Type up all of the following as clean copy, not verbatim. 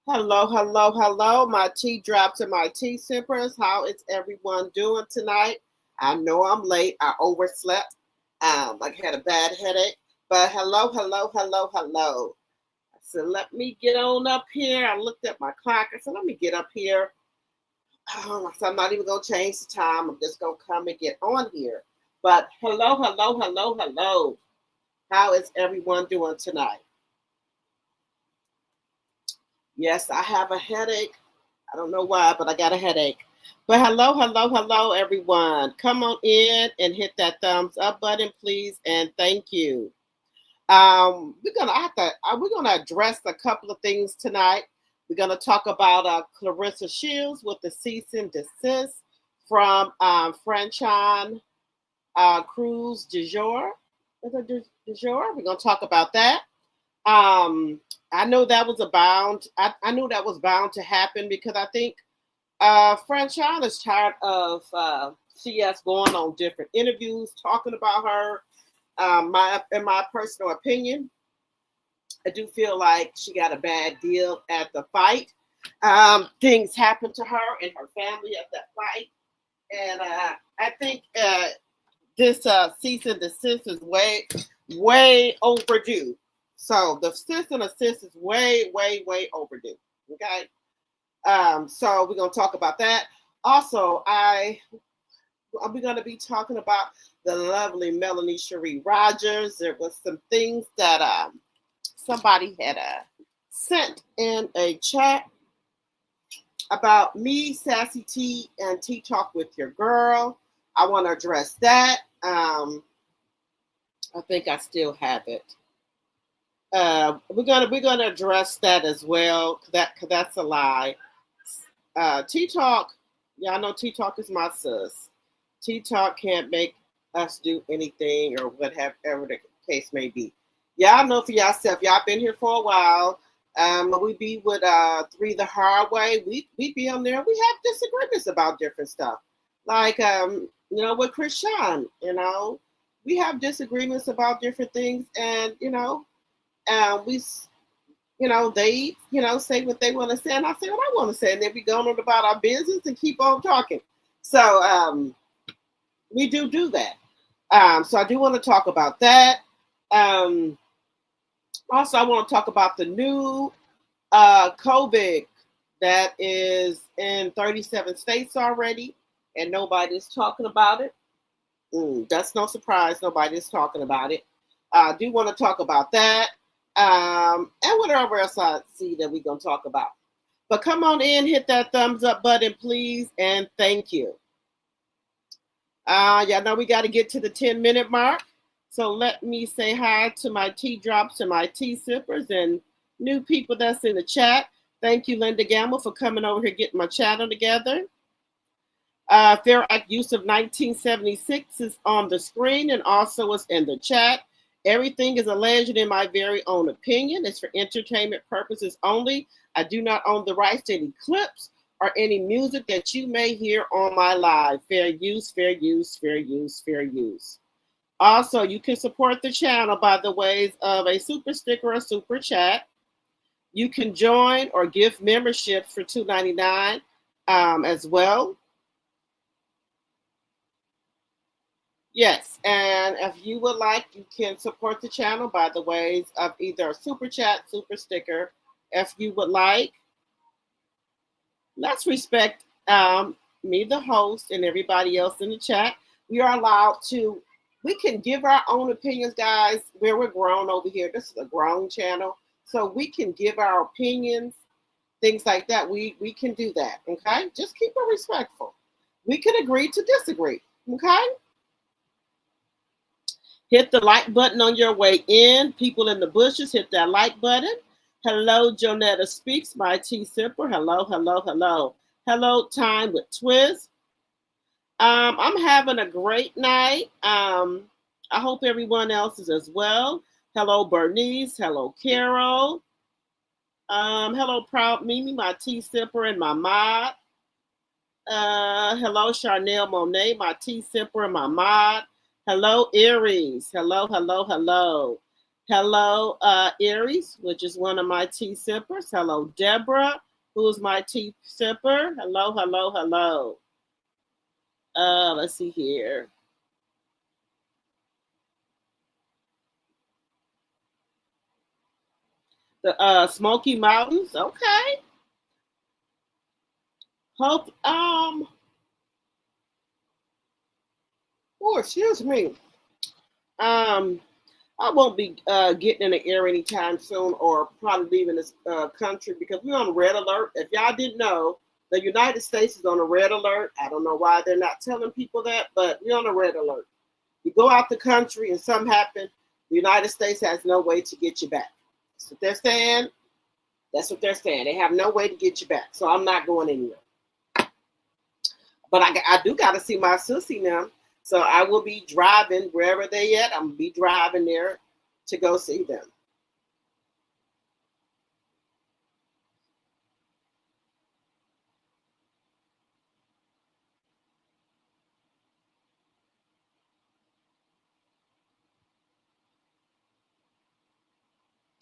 Hello, hello, hello, my tea drops and my tea sippers. How is everyone doing tonight? I know I'm late. I overslept. Like I had a bad headache. But hello, hello, hello, hello. I said, let me get on up here. I looked at my clock. I said, let me get up here. So I'm not even gonna change the time. I'm just gonna come and get on here. But hello, hello, hello, hello. How is everyone doing tonight? Yes, I have a headache. I don't know why, but I got a headache. But hello, hello, hello, everyone. Come on in and hit that thumbs up button, please, and thank you. We're gonna address a couple of things tonight. We're gonna talk about Clarissa Shields with the cease and desist from Franchon Cruz de jour. Is it de jour? We're gonna talk about that. I know that was a bound. I knew that was bound to happen because I think Franchon is tired of CS going on different interviews talking about her. In my personal opinion, I do feel like she got a bad deal at the fight. Things happened to her and her family at that fight, and I think this cease and desist is way overdue. So the cease and desist is way overdue. Okay. So we're gonna talk about that. Also, we're gonna be talking about the lovely Melanie Cherie Rogers. There was some things that somebody had sent in a chat about me, Sassy T, and Tea Talk with your girl. I want to address that. I think I still have it. We're gonna address that as well. Cause that's a lie. Tea Talk, yeah, I know Tea Talk is my sis. Tea Talk can't make us do anything or whatever the case may be. Y'all know for yourself. Y'all been here for a while. We be with Three the Hard Way. We be on there. We have disagreements about different stuff, like with Christian. We have disagreements about different things, and we they, say what they want to say, and I say what I want to say, and then we go on about our business and keep on talking. So we do that. So I do want to talk about that. Also, I want to talk about the new COVID that is in 37 states already, and nobody's talking about it. That's no surprise. Nobody's talking about it. I do want to talk about that. And whatever else I see that we're going to talk about. But come on in, hit that thumbs up button, please, and thank you. Y'all know we got to get to the 10-minute mark. So let me say hi to my tea drops and my tea sippers and new people that's in the chat. Thank you, Linda Gamble, for coming over here getting my channel together. Fair Act Use of 1976 is on the screen and also is in the chat. Everything is alleged in my very own opinion. It's for entertainment purposes only. I do not own the rights to any clips or any music that you may hear on my live. Fair use, fair use, fair use, fair use. Also, you can support the channel by the ways of a super sticker or super chat. You can join or give memberships for $2.99 as well. Yes, and if you would like, you can support the channel by the ways of either a super chat, super sticker. If you would like, let's respect me, the host, and everybody else in the chat. We are allowed to, we can give our own opinions, guys, where we're grown over here. This is a grown channel, so we can give our opinions, things like that. We can do that, okay? Just keep it respectful. We can agree to disagree, okay? Hit the like button on your way in. People in the bushes, hit that like button. Hello, Jonetta Speaks, my tea sipper. Hello, hello, hello. Hello, Time with Twist. I'm having a great night. I hope everyone else is as well. Hello, Bernice. Hello, Carol. Hello, Proud Mimi, my tea sipper and my mod. Hello, Charnel Monet, my tea sipper and my mod. Hello, Aries. Hello, hello, hello. Hello, Aries, which is one of my tea sippers. Hello, Deborah, who is my tea sipper. Hello, hello, hello. Let's see here. The Smoky Mountains. Okay. Hope. Oh, excuse me. Um, I won't be getting in the air anytime soon, or probably leaving this country because we're on red alert. If y'all didn't know, the United States is on a red alert. I don't know why they're not telling people that, but we're on a red alert. You go out the country and something happens, the United States has no way to get you back. That's what they're saying. That's what they're saying. They have no way to get you back. So I'm not going anywhere. But I do got to see my sissy now. So I will be driving wherever they at. I'm going to be driving there to go see them.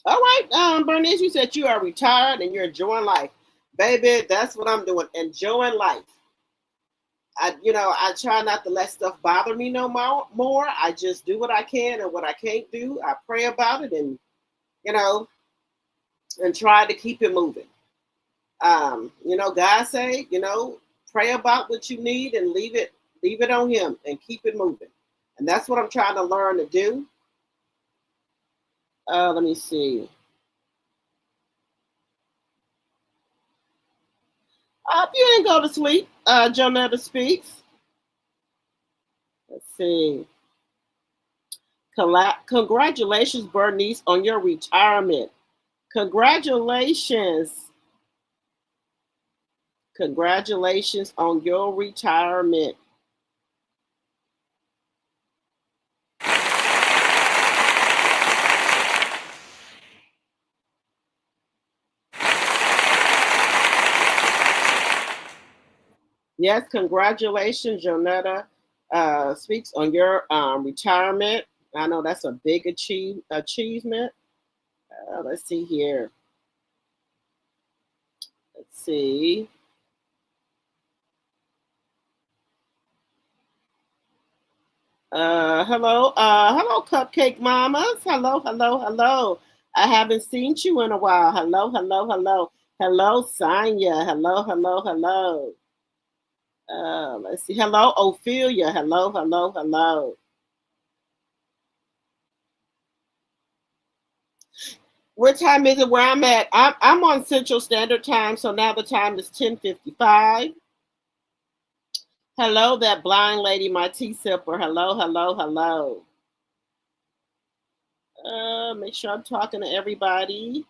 All right, Bernice, you said you are retired and you're enjoying life. Baby, that's what I'm doing, enjoying life. I try not to let stuff bother me no more. I just do what I can, and what I can't do, I pray about it, and you know, and try to keep it moving. God say, pray about what you need and leave it on Him, and keep it moving. And that's what I'm trying to learn to do. Let me see. You didn't go to sleep. Jonetta speaks. Let's see. Congratulations, Bernice, on your retirement. Congratulations. Congratulations on your retirement. Yes, congratulations, Jonetta speaks on your retirement. I know that's a big achievement. Let's see here. Let's see. Hello, Cupcake Mamas. Hello, hello, hello. I haven't seen you in a while. Hello, hello, hello. Hello, Sonia. Hello, hello, hello. Let's see. Hello, Ophelia. Hello, hello, hello. What time is it where I'm at? I'm on Central Standard Time, so now the time is 10:55. Hello, that blind lady, my tea sipper. Hello, hello, hello. Make sure I'm talking to everybody.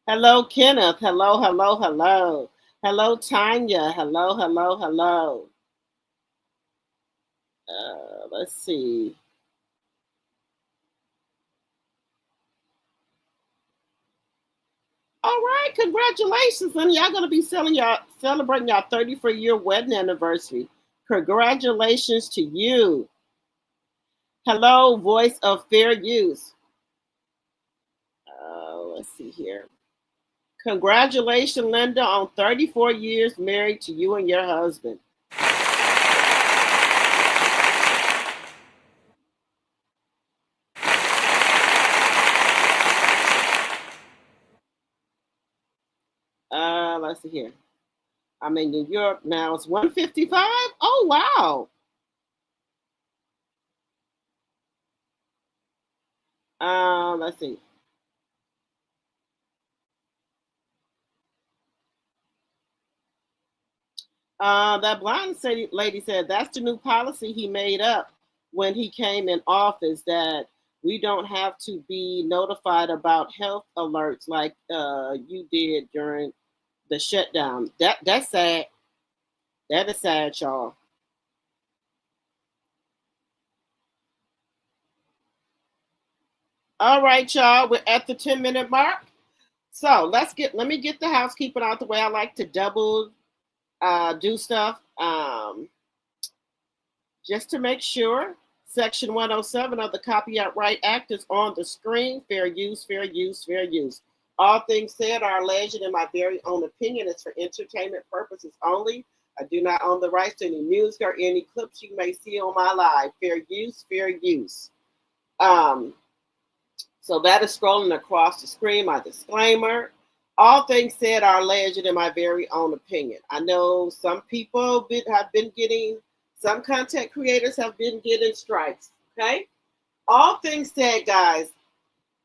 Hello, Kenneth. Hello, hello, hello. Hello, Tanya. Hello, hello, hello. Let's see. All right, congratulations, honey. Y'all gonna be celebrating your 34-year wedding anniversary. Congratulations to you. Hello, voice of fair use. Let's see here. Congratulations, Linda, on 34 years married to you and your husband. Let's see here. I'm in New York now. It's 1:55. Oh, wow. Let's see. That blind lady said that's the new policy he made up when he came in office, that we don't have to be notified about health alerts like you did during the shutdown. That's sad. That is sad, y'all. All right, y'all. We're at the 10-minute mark. So let me get the housekeeping out the way. I like to double do stuff just to make sure. Section 107 of the Copyright Act is on the screen. Fair use, fair use, fair use. All things said are alleged in my very own opinion. It's for entertainment purposes only. I do not own the rights to any music or any clips you may see on my live. Fair use, fair use. So that is scrolling across the screen, my disclaimer. All things said are alleged in my very own opinion. I know some people have been getting, some content creators have been getting strikes, okay? All things said, guys,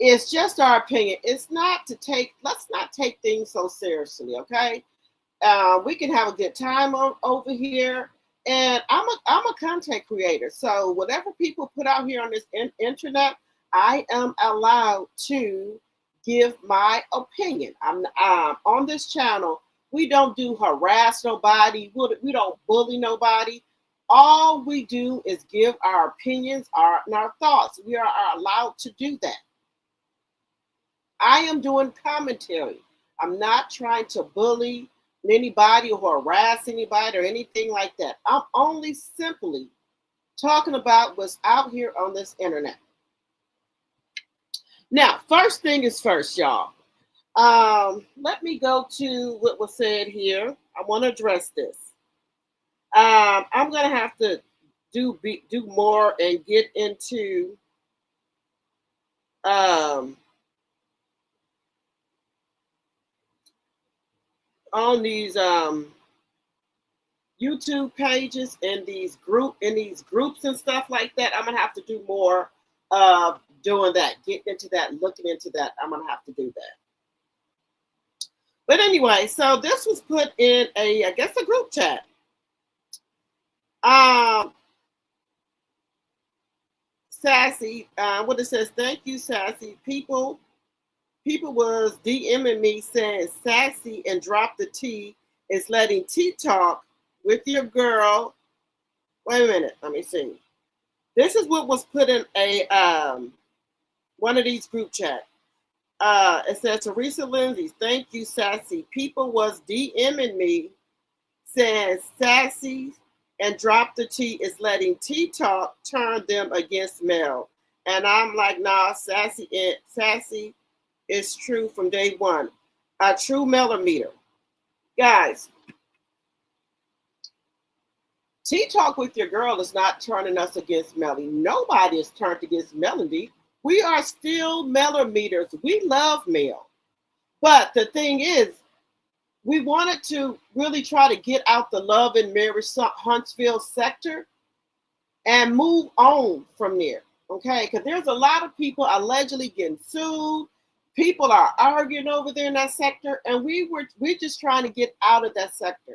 it's just our opinion. It's not to take, let's not take things so seriously, okay? We can have a good time over here. And I'm a content creator. So whatever people put out here on this internet, I am allowed to give my opinion. I'm on this channel. We don't harass nobody. We don't bully nobody. All we do is give our opinions, and our thoughts. We are allowed to do that. I am doing commentary. I'm not trying to bully anybody or harass anybody or anything like that. I'm only simply talking about what's out here on this internet. Now, first thing is first, y'all. Let me go to what was said here. I want to address this. I'm going to have to do more and get into on these YouTube pages and these groups and stuff like that. I'm gonna have to do more doing that, getting into that, looking into that. I'm gonna have to do that. But anyway, so this was put in I guess a group chat. Sassy, what it says, thank you, Sassy. People was DMing me saying Sassy and Drop the T is letting T talk with your girl. Wait a minute, let me see. This is what was put in one of these group chat. It says, Teresa Lindsay, thank you, Sassy. People was DMing me saying Sassy and Drop the T is letting T talk turn them against Mel. And I'm like, nah, Sassy is true from day one. A true millimeter. Guys, T-Talk with your girl is not turning us against Melody. Nobody is turned against Melody. We are still millimeters. We love Mel. But the thing is, we wanted to really try to get out the love and marriage Huntsville sector and move on from there. Okay? Because there's a lot of people allegedly getting sued. People are arguing over there in that sector, and we're just trying to get out of that sector.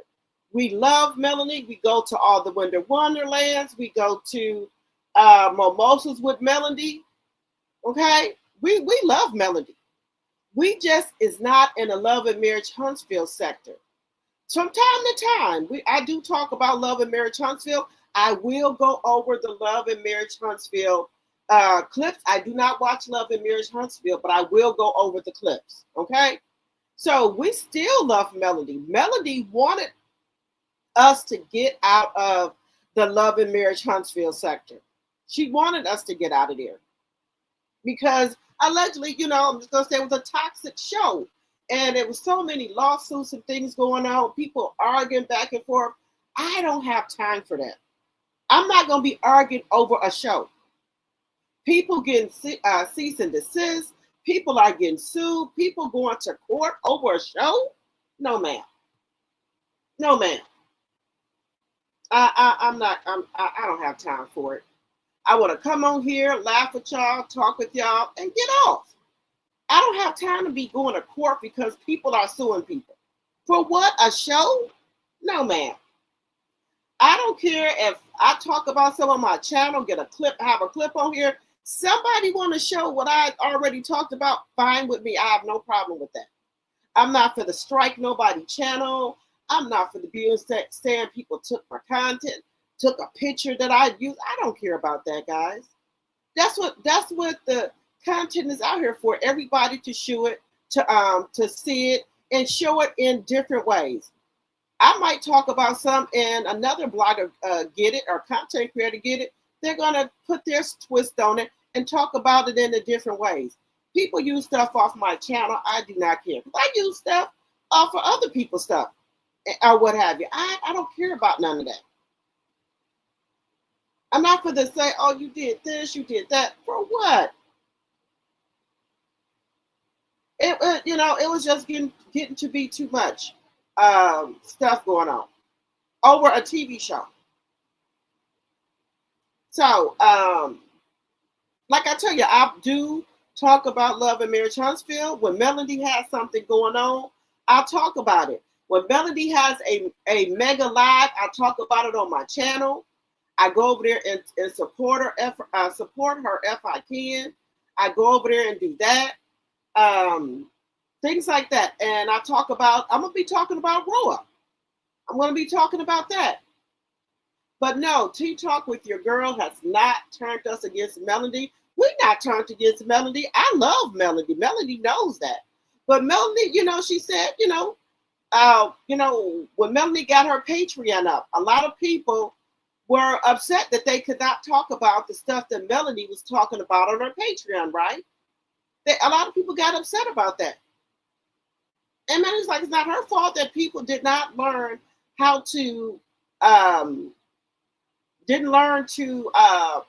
We love Melanie. We go to all the Winter Wonderlands. We go to Mimosas with Melody. Okay? We love Melody. We just is not in a love and marriage Huntsville sector. From time to time, I do talk about love and marriage Huntsville. I will go over the love and marriage Huntsville clips. I do not watch Love and Marriage Huntsville, but I will go over the clips. Okay? So we still love Melody. Melody wanted us to get out of the Love and Marriage Huntsville sector. She wanted us to get out of there because allegedly, I'm just going to say it was a toxic show. And there was so many lawsuits and things going on, people arguing back and forth. I don't have time for that. I'm not going to be arguing over a show. People getting cease and desist. People are getting sued. People going to court over a show. No, ma'am. No, ma'am. I don't have time for it. I want to come on here, laugh with y'all, talk with y'all, and get off. I don't have time to be going to court because people are suing people. For what? A show? No, ma'am. I don't care if I talk about some on my channel, have a clip on here. Somebody want to show what I already talked about, fine with me. I have no problem with that. I'm not for the strike nobody channel. I'm not for the views saying people took my content, took a picture that I used. I don't care about that, guys. That's what the content is out here for. Everybody to show it, to see it, and show it in different ways. I might talk about some and another blogger get it or content creator get it. they're going to put their twist on it and talk about it in a different ways. People use stuff off my channel. I do not care. I use stuff off of other people's stuff or what have you. I don't care about none of that. I'm not for to say, oh, you did this, you did that. For what? It was just getting to be too much stuff going on over a TV show. So, like I tell you, I do talk about Love and Marriage Huntsville. When Melody has something going on, I'll talk about it. When Melody has a mega live, I talk about it on my channel. I go over there and support her if I can. I go over there and do that. Things like that. And I'm going to be talking about Roa. I'm going to be talking about that. But no, Tea Talk with Your Girl has not turned us against Melody. We're not turned against Melody. I love Melody. Melody knows that. But Melody, she said, when Melody got her Patreon up, a lot of people were upset that they could not talk about the stuff that Melody was talking about on her Patreon, right? A lot of people got upset about that. And Melody's like, it's not her fault that people did not learn how to,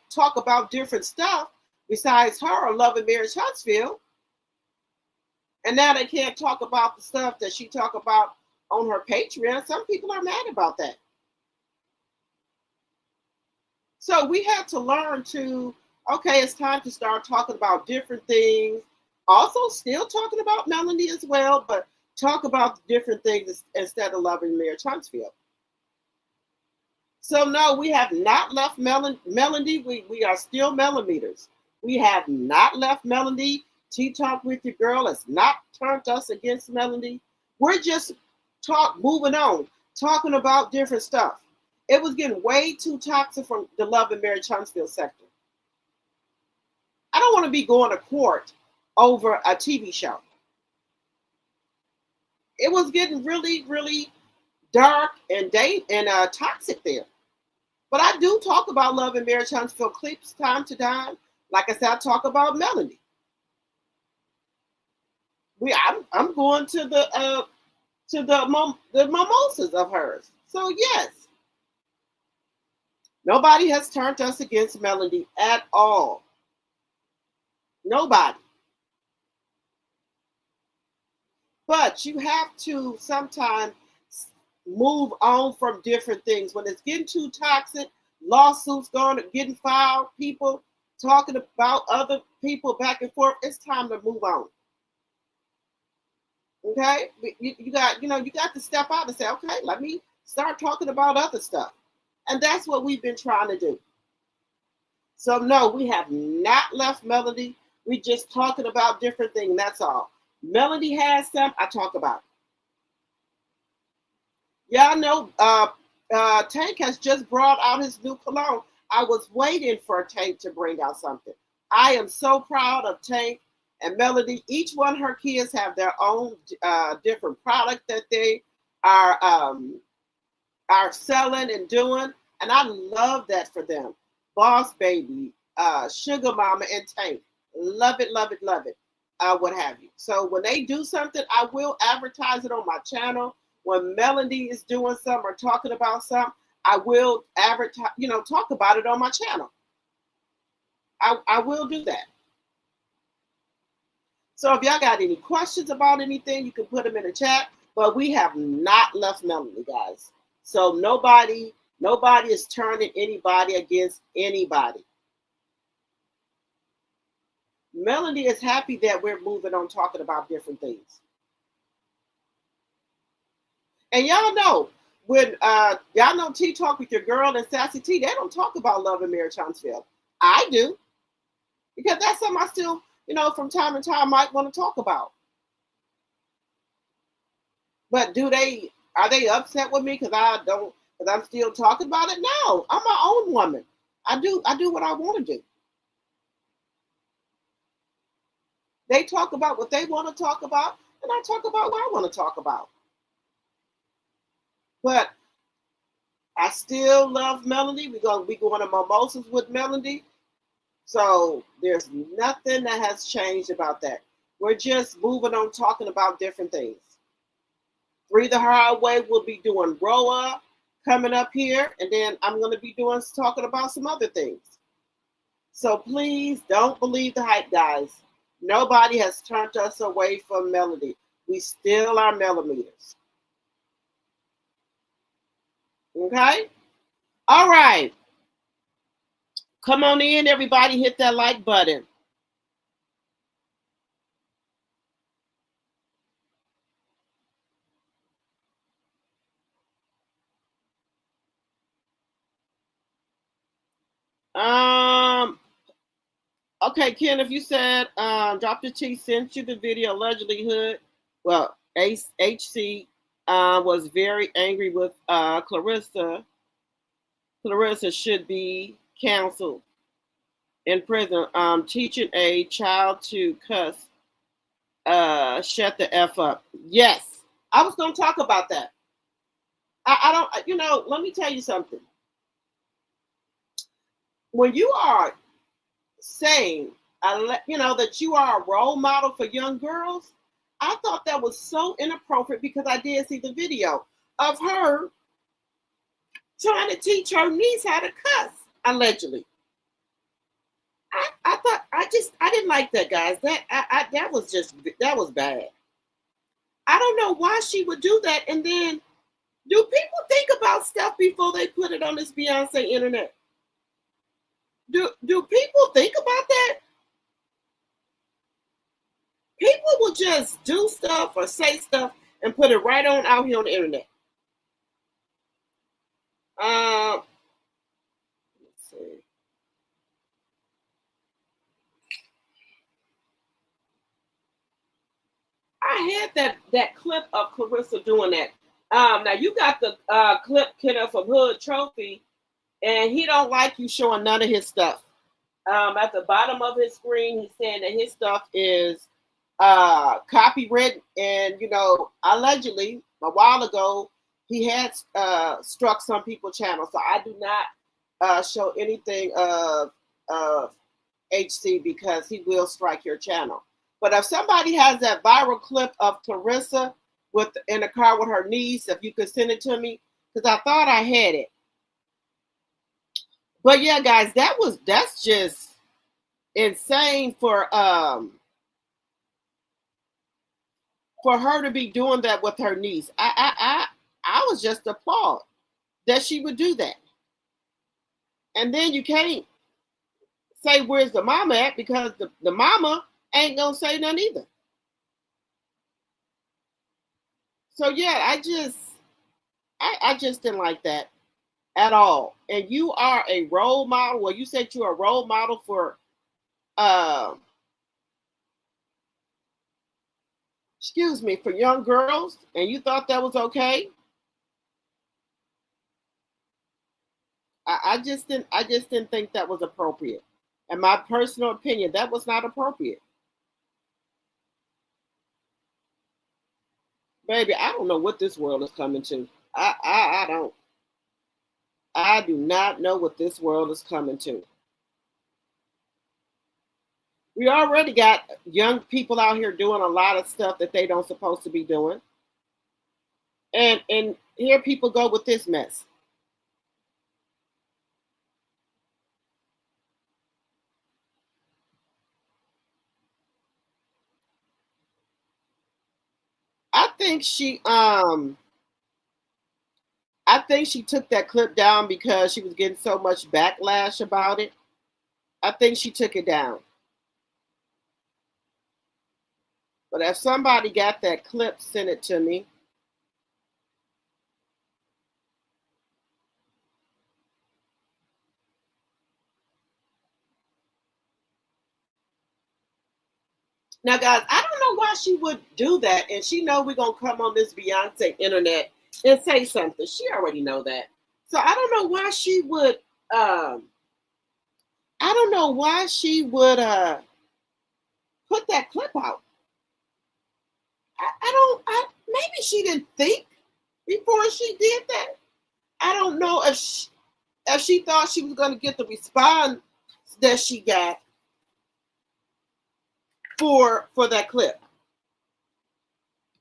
talk about different stuff besides her or Love and Marriage Huntsville. And now they can't talk about the stuff that she talked about on her Patreon. Some people are mad about that. So we had to learn to, okay, it's time to start talking about different things. Also still talking about Melody as well, but talk about different things instead of Love and Marriage Huntsville. So no, we have not left Melody. We are still millimeters. We have not left Melody. Tea Talk with Your Girl has not turned us against Melody. We're just moving on, talking about different stuff. It was getting way too toxic from the Love and Marriage Huntsville sector. I don't want to be going to court over a TV show. It was getting really, really dark and toxic there. But I do talk about Love and Marriage Huntsville clips time to time. Like I said, I talk about Melody. I'm going to the mimosas of hers. So yes, nobody has turned us against Melody at all. Nobody. But you have to sometimes move on from different things. When it's getting too toxic, lawsuits getting filed, people talking about other people back and forth, it's time to move on. Okay? You got to step out and say, okay, let me start talking about other stuff. And that's what we've been trying to do. So no, we have not left Melody. We're just talking about different things. That's all. Melody has some, I talk about it. Y'all know Tank has just brought out his new cologne. I was waiting for Tank to bring out something. I am so proud of Tank and Melody. Each one of her kids have their own different product that they are selling and doing. And I love that for them. Boss Baby, Sugar Mama, and Tank. Love it, love it, love it. What have you. So when they do something, I will advertise it on my channel. When Melody is doing something or talking about something, I will advertise, talk about it on my channel. I will do that. So if y'all got any questions about anything, you can put them in the chat. But we have not left Melody, guys. So nobody is turning anybody against anybody. Melody is happy that we're moving on talking about different things. And y'all know, when y'all know Tea Talk with Your Girl and Sassy T, they don't talk about Love and Marriage Huntsville. I do. Because that's something I still, from time to time might want to talk about. But are they upset with me because I'm still talking about it? No, I'm my own woman. I do what I want to do. They talk about what they want to talk about, and I talk about what I want to talk about. But I still love Melody. We're going to be going to mimosas with Melody. So there's nothing that has changed about that. We're just moving on, talking about different things. Three the Hard Way will be doing Roa coming up here, and then I'm going to be talking about some other things. So please don't believe the hype, guys. Nobody has turned us away from Melody. We still are millimeters. Okay? All right. Come on in, everybody. Hit that like button. Okay, Ken, if you said Dr. T sent you the video allegedly hood, well, HC was very angry with Clarissa. Clarissa should be counseled in prison. Teaching a child to cuss, shut the F up. Yes, I was going to talk about that. I don't, let me tell you something. When you are saying, that you are a role model for young girls, I thought that was so inappropriate because I did see the video of her trying to teach her niece how to cuss, allegedly. I thought I didn't like that, guys. That was bad. I don't know why she would do that. And then, do people think about stuff before they put it on this Beyonce internet? Do people think about that? People will just do stuff or say stuff and put it right on out here on the internet. Let's see. I had that clip of Clarissa doing that. Now you got the clip, kiddo, from Hood Trophy, and he don't like you showing none of his stuff. At the bottom of his screen, he's saying that his stuff is copywritten, and allegedly a while ago he had struck some people's channels. So I do not show anything of HC because he will strike your channel. But if somebody has that viral clip of Clarissa in the car with her niece, if you could send it to me, because I thought I had it. But yeah, guys, that's just insane for her to be doing that with her niece. I was just appalled that she would do that. And then you can't say where's the mama at, because the mama ain't gonna say nothing either. So yeah, I just didn't like that at all. And you are a role model. Well, you said you're a role model for for young girls, and you thought that was okay. I just didn't think that was appropriate. In my personal opinion, that was not appropriate. Baby, I don't know what this world is coming to. I don't. I do not know what this world is coming to. We already got young people out here doing a lot of stuff that they don't supposed to be doing. And here people go with this mess. I think she took that clip down because she was getting so much backlash about it. I think she took it down. But if somebody got that clip, send it to me. Now, guys, I don't know why she would do that, and she know we're gonna come on this Beyonce internet and say something. She already know that, so I don't know why she would. I don't know why she would put that clip out. Maybe she didn't think before she did that. I don't know if she thought she was going to get the response that she got for that clip.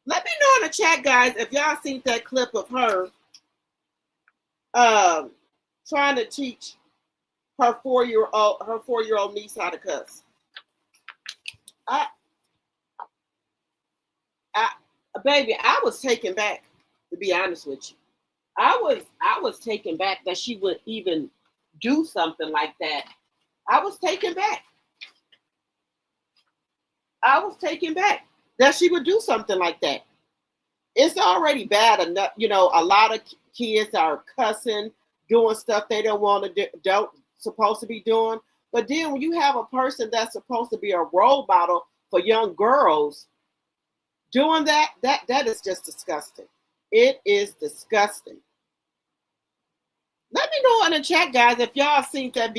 Let me know in the chat, guys, if y'all seen that clip of her trying to teach her four-year-old niece how to cuss. Baby, I was taken back, to be honest with you. I was taken back that she would even do something like that. I was taken back. I was taken back that she would do something like that. It's already bad enough, you know. A lot of kids are cussing, doing stuff they don't want to do, don't supposed to be doing. But then when you have a person that's supposed to be a role model for young girls doing that is just disgusting. It is disgusting. Let me know in the chat, guys, if y'all seen that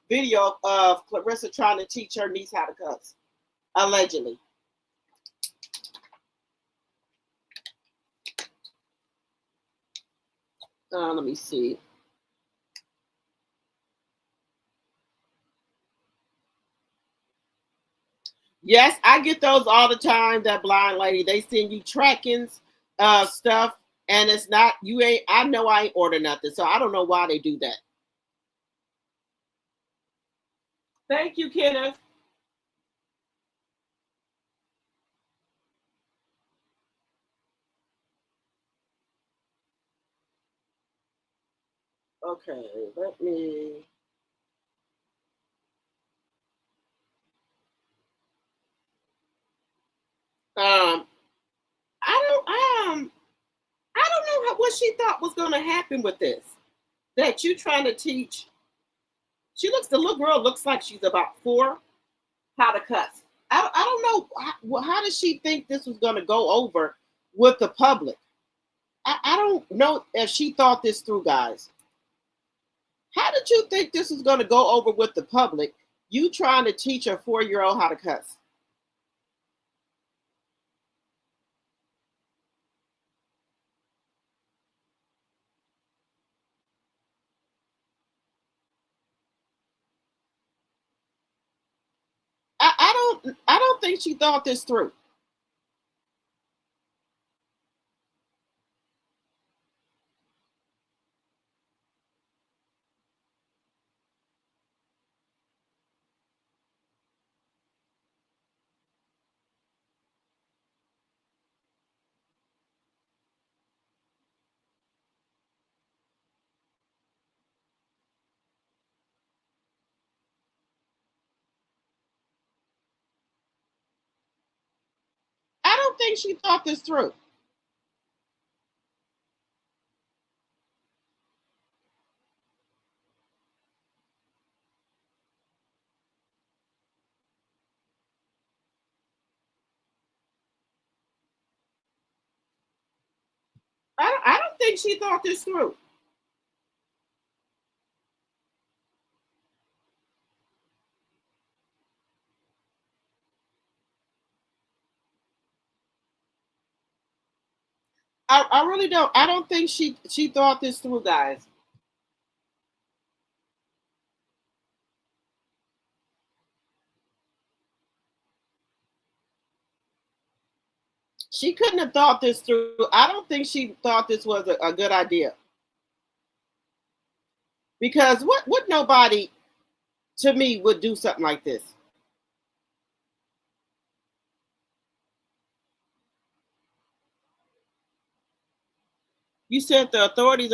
video of Clarissa trying to teach her niece how to cuss, allegedly. Let me see. Yes, I get those all the time. That blind lady, they send you trackings, stuff, and it's not you ain't. I know I ain't ordered nothing, so I don't know why they do that. Thank you, Kenneth. Okay, let me. I don't know what she thought was going to happen with this. That you trying to teach. The little girl looks like she's about 4, how to cuss. I don't know. How does she think this was going to go over with the public? I don't know if she thought this through, guys. How did you think this was going to go over with the public? You trying to teach a 4-year-old how to cuss? I don't think she thought this through. I don't think she thought this through. I don't think she thought this through. I really don't. I don't think she thought this through, guys. She couldn't have thought this through. I don't think she thought this was a good idea. Because what nobody to me would do something like this. You said the authorities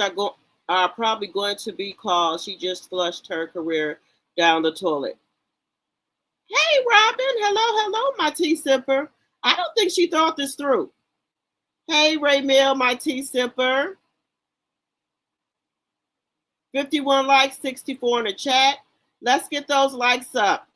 are probably going to be called. She just flushed her career down the toilet. Hey, Robin. Hello, my tea sipper. I don't think she thought this through. Hey, Remy, my tea sipper. 51 likes, 64 in the chat. Let's get those likes up.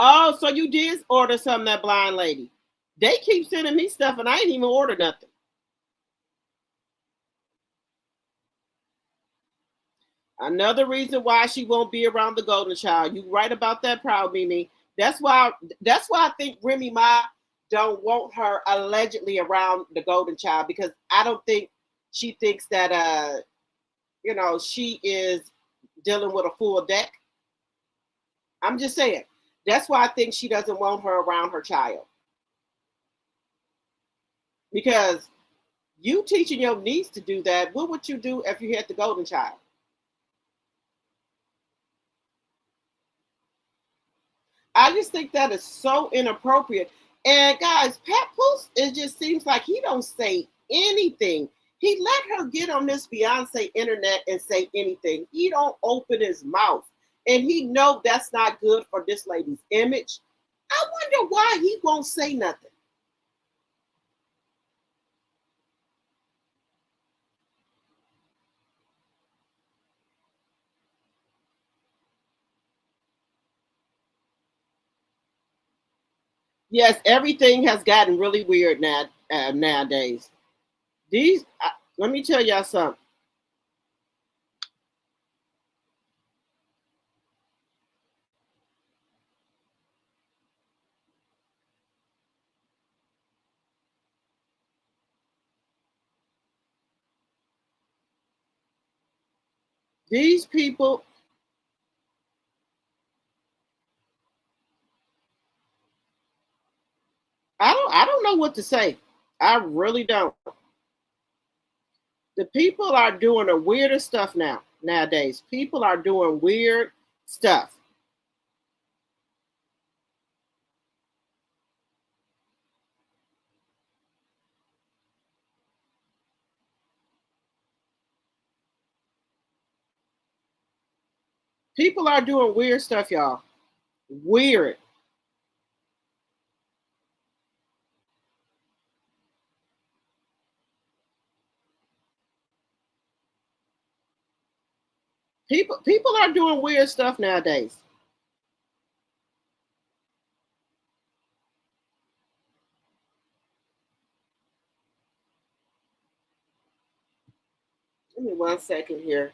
Oh, so you did order something, that blind lady. They keep sending me stuff and I ain't even ordered nothing. Another reason why she won't be around the golden child. You right about that, proud Mimi. That's why. That's why I think Remy Ma don't want her allegedly around the golden child, because I don't think she thinks that she is dealing with a full deck. I'm just saying. That's why I think she doesn't want her around her child, because you teaching your niece to do that. What would you do if you had the golden child? I just think that is so inappropriate. And guys, Pat Poose, it just seems like he don't say anything. He let her get on this Beyonce internet and say anything. He don't open his mouth. And he know that's not good for this lady's image. I wonder why he won't say nothing. Yes, everything has gotten really weird nowadays. Let me tell y'all something. These people, I don't know what to say. I really don't. The people are doing the weirdest stuff nowadays. People are doing weird stuff. People are doing weird stuff, y'all. Weird. People are doing weird stuff nowadays. Give me 1 second here.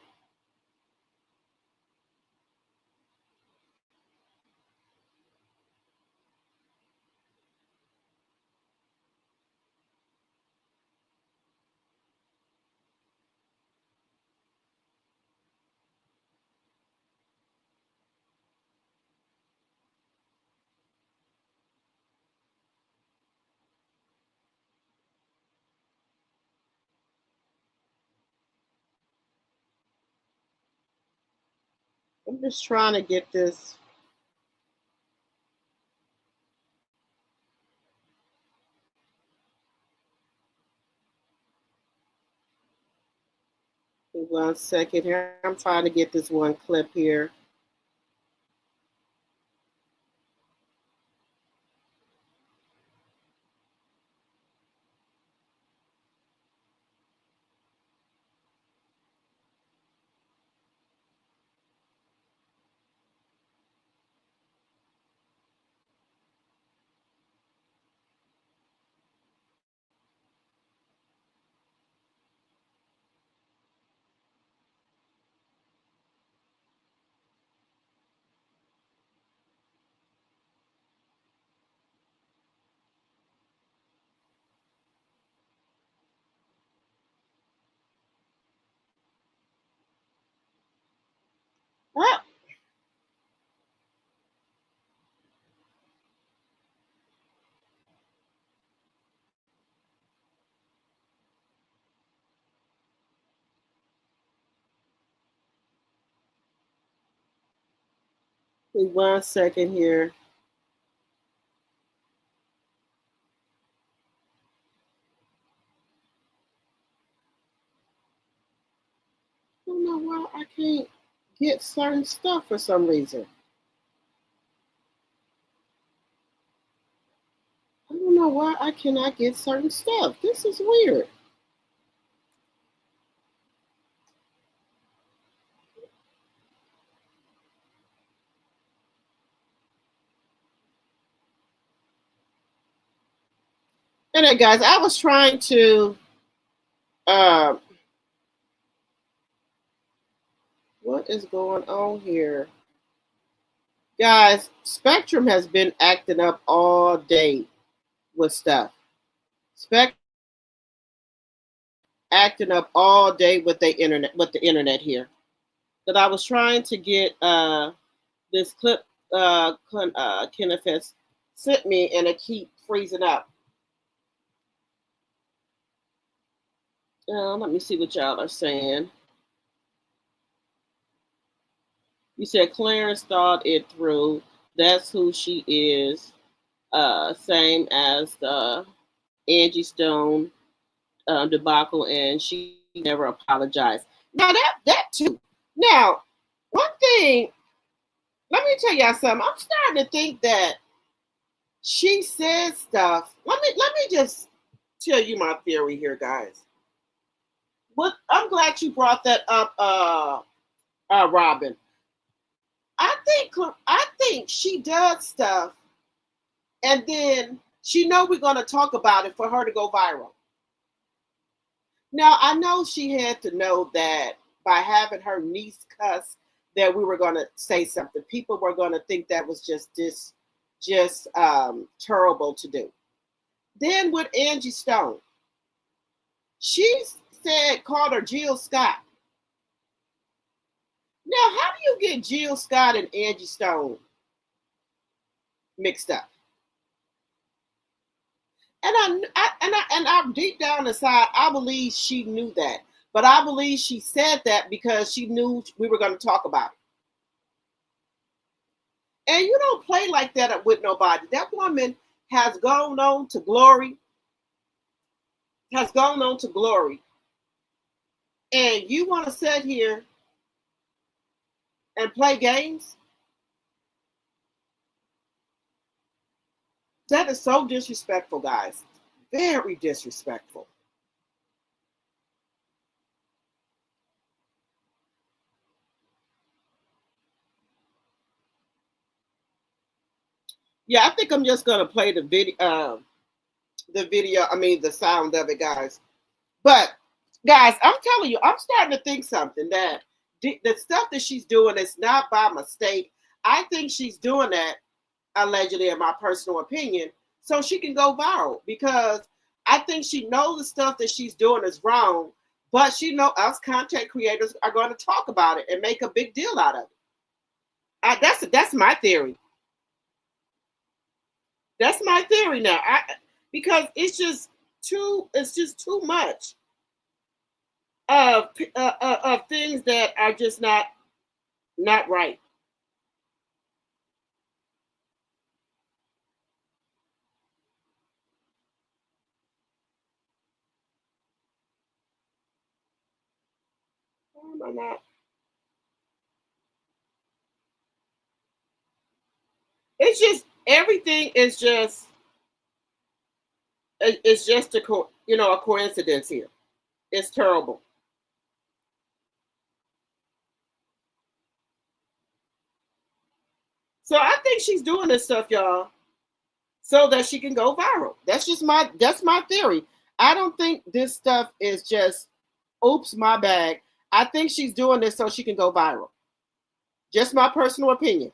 I'm just trying to get this. Give me 1 second here. I'm trying to get this one clip here. Ah, give me 1 second here. I don't know why I can't get certain stuff for some reason. I don't know why I cannot get certain stuff. This is weird. Anyway, guys, I was trying to. Uh, What is going on here? Guys, Spectrum has been acting up all day with stuff. Spectrum acting up all day with the internet here. That I was trying to get this clip Kenneth has sent me, and it keep freezing up. Let me see what y'all are saying. You said Clarence thought it through. That's who she is. Same as the Angie Stone debacle, and she never apologized. Now that too. Now, one thing, let me tell y'all something. I'm starting to think that she said stuff. Let me just tell you my theory here, guys. I'm glad you brought that up, Robin. I think she does stuff, and then she know we're going to talk about it for her to go viral. Now I know she had to know that by having her niece cuss that we were going to say something. People were going to think that was just terrible to do. Then with Angie Stone, she called her Jill Scott. Now, how do you get Jill Scott and Angie Stone mixed up? And I deep down inside, I believe she knew that, but I believe she said that because she knew we were going to talk about it. And you don't play like that with nobody. That woman has gone on to glory. Has gone on to glory. And you want to sit here and play games? That is so disrespectful, guys. Very disrespectful. Yeah, I think I'm just gonna play the video. The sound of it, guys. But guys, I'm telling you, I'm starting to think something that the stuff that she's doing is not by mistake. I think she's doing that allegedly, in my personal opinion, so she can go viral because I think she knows the stuff that she's doing is wrong, but she know us content creators are going to talk about it and make a big deal out of it. That's my theory. That's my theory now. Because it's just too much of things that are just not right. Why am I not? It's just everything is just it's just a coincidence here. It's terrible. So I think she's doing this stuff, y'all, so that she can go viral. That's my theory. I don't think this stuff is just oops my bag. I think she's doing this so she can go viral. Just my personal opinion.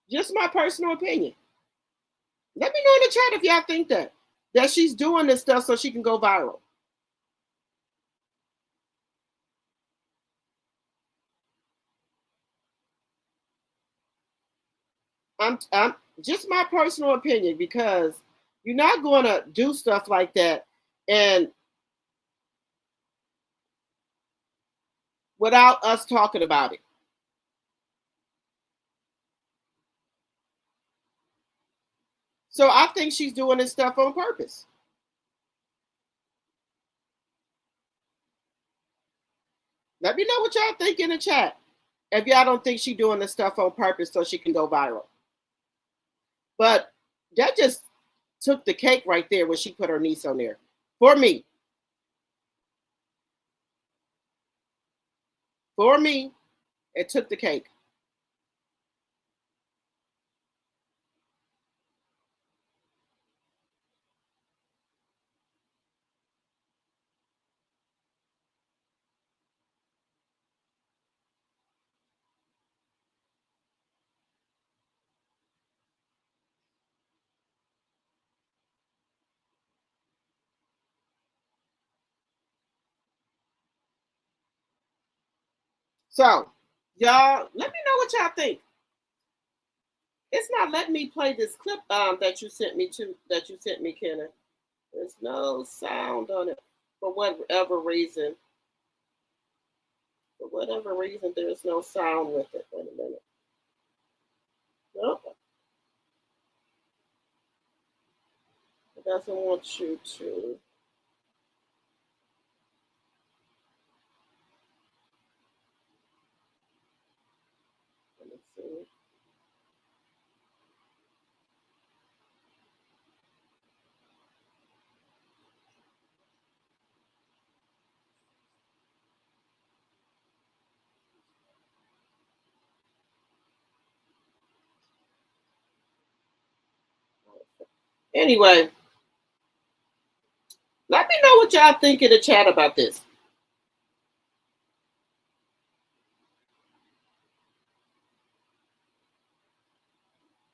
Just my personal opinion. Let me know in the chat if y'all think that she's doing this stuff so she can go viral. I'm just my personal opinion because you're not going to do stuff like that and without us talking about it. So I think she's doing this stuff on purpose. Let me know what y'all think in the chat. If y'all don't think she's doing this stuff on purpose so she can go viral. But that just took the cake right there when she put her niece on there. For me. For me, it took the cake. So, y'all, let me know what y'all think. It's not letting me play this clip that you sent me, Kenneth. There's no sound on it for whatever reason. For whatever reason, there's no sound with it. Wait a minute. Nope. It doesn't want you to. Let me see. Anyway, let me know what y'all think in the chat about this.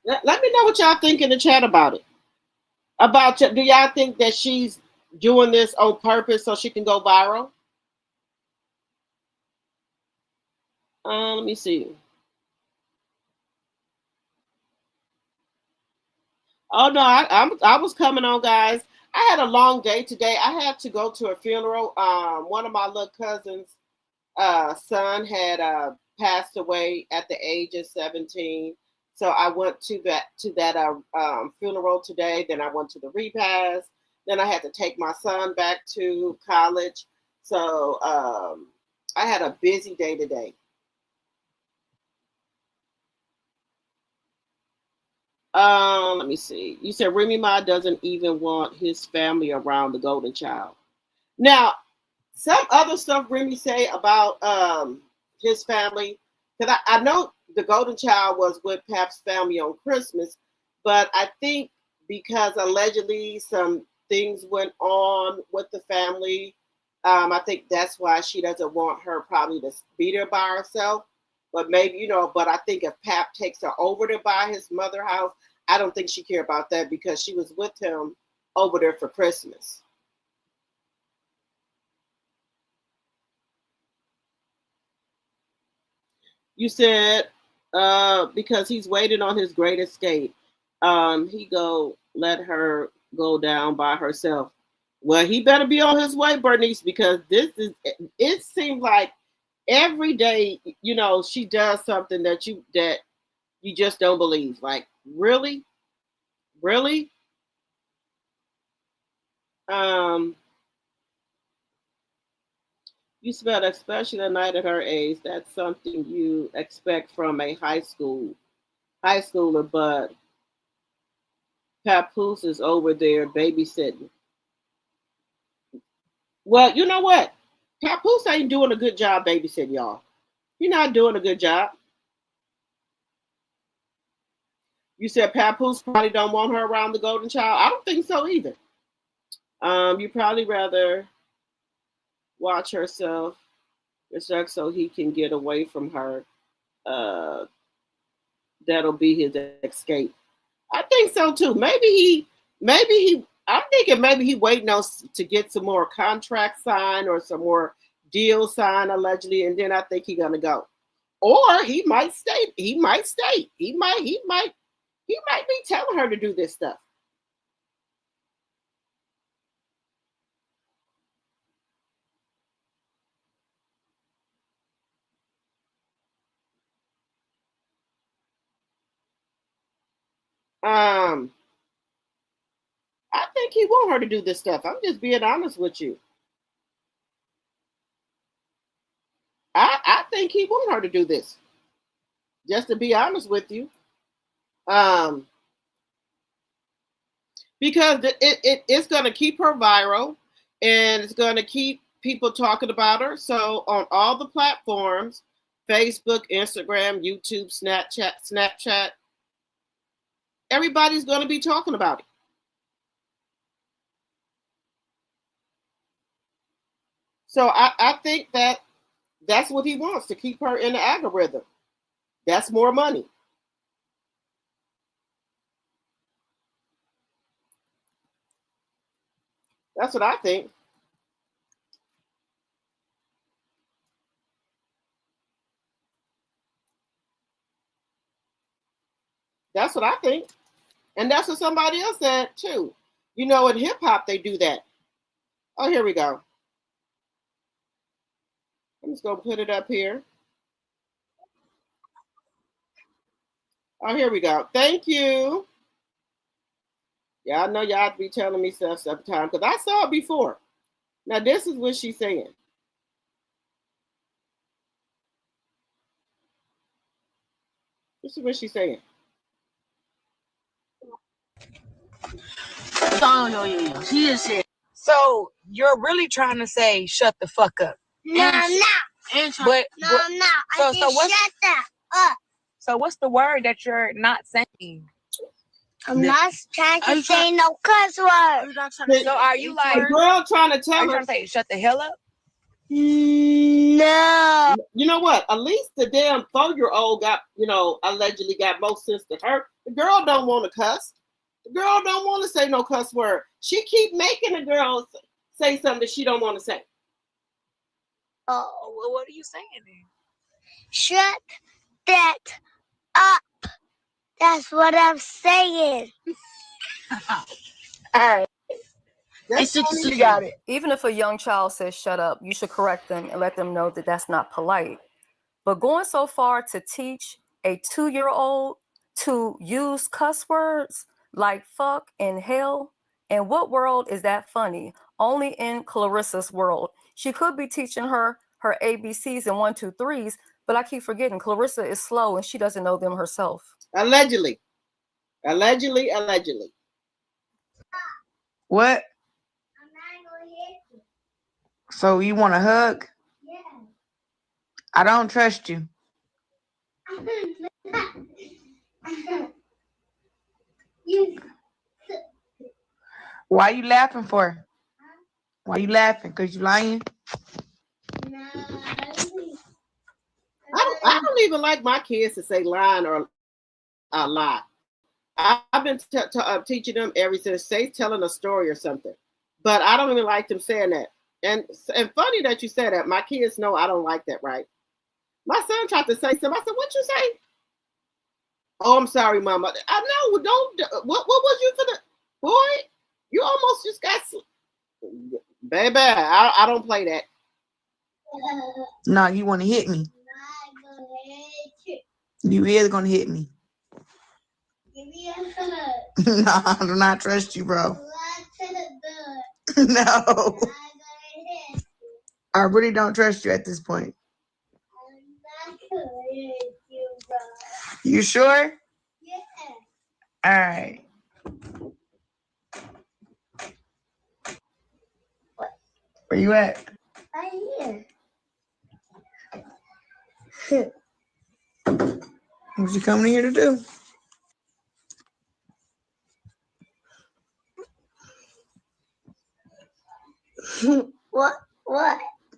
Let me know what y'all think in the chat about it. Do y'all think that she's doing this on purpose so she can go viral? Let me see. Oh no, I was coming on, guys. I had a long day today. I had to go to a funeral. One of my little cousins' son had passed away at the age of 17. So I went to that funeral today. Then I went to the repast. Then I had to take my son back to college. So I had a busy day today. Let me see. You said Remy Ma doesn't even want his family around the golden child. Now, some other stuff Remy say about his family, because I know the golden child was with Pap's family on Christmas, but I think because allegedly some things went on with the family, I think that's why she doesn't want her probably to be there by herself. But maybe, but I think if Pap takes her over to buy his mother house, I don't think she care about that because she was with him over there for Christmas. You said because he's waiting on his great escape. He go let her go down by herself. Well, he better be on his way, Bernice, because it seems like every day, she does something that you just don't believe. Like, really? Really? Um, you spelled especially a night at her age. That's something you expect from a high schooler, but Papoose is over there babysitting. Well, you know what? Papoose ain't doing a good job babysitting y'all. You're not doing a good job. You said Papoose probably don't want her around the golden child. I don't think so either. You probably rather watch herself so he can get away from her. Uh, that'll be his escape. I think so too. I'm thinking maybe he waiting on to get some more contract signed or some more deal signed allegedly, and then I think he's gonna go. Or he might stay. He might stay. He might be telling her to do this stuff. Um, I think he want her to do this stuff. I'm just being honest with you. I think he want her to do this. Just to be honest with you. Um, because it's going to keep her viral and it's going to keep people talking about her. So on all the platforms, Facebook, Instagram, YouTube, Snapchat, everybody's going to be talking about it. So I think that's what he wants, to keep her in the algorithm. That's more money. That's what I think. what I think. And that's what somebody else said too. You know, in hip hop, they do that. Oh, here we go. I'm just going to put it up here. Oh, here we go. Thank you. Yeah, I know y'all have to be telling me stuff sometimes because I saw it before. Now, this is what she's saying. This is what she's saying. She just said. So you're really trying to say shut the fuck up? No, I'm not. But no, I'm not. I said shut that up. So what's the word that you're not saying? I'm not trying to say no cuss word. So are you like the girl trying to tell are you her? trying to say shut the hell up? No. You know what? At least the damn 4-year-old got, allegedly got more sense than her. The girl don't want to cuss. The girl don't want to say no cuss word. She keep making the girl say something that she don't want to say. Oh, well, what are you saying then? Shut that up. That's what I'm saying. All right. You got it. Even if a young child says shut up, you should correct them and let them know that that's not polite. But going so far to teach a 2-year-old to use cuss words like fuck and hell, in what world is that funny? Only in Clarissa's world. She could be teaching her ABCs and 1, 2, 3s, but I keep forgetting Clarissa is slow and she doesn't know them herself. Allegedly. What? I'm not going to hit you. So you want a hug? Yeah. I don't trust you. Why you laughing for? Why you laughing? Cause you lying? No. I don't even like my kids to say lying or lie. I've been teaching them ever since say telling a story or something, but I don't even like them saying that. And funny that you said that. My kids know I don't like that, right? My son tried to say something. I said, "What you say?" "Oh, I'm sorry, Mama." I know. Don't. What was you for the boy? You almost just got. Baby, I don't play that. No, you want to hit me. You is gonna hit me. Give me a hug. No, I do not trust you, bro. No. I really don't trust you at this point. You sure? Yeah. All right. Where you at? Right here. What you coming here to do? What?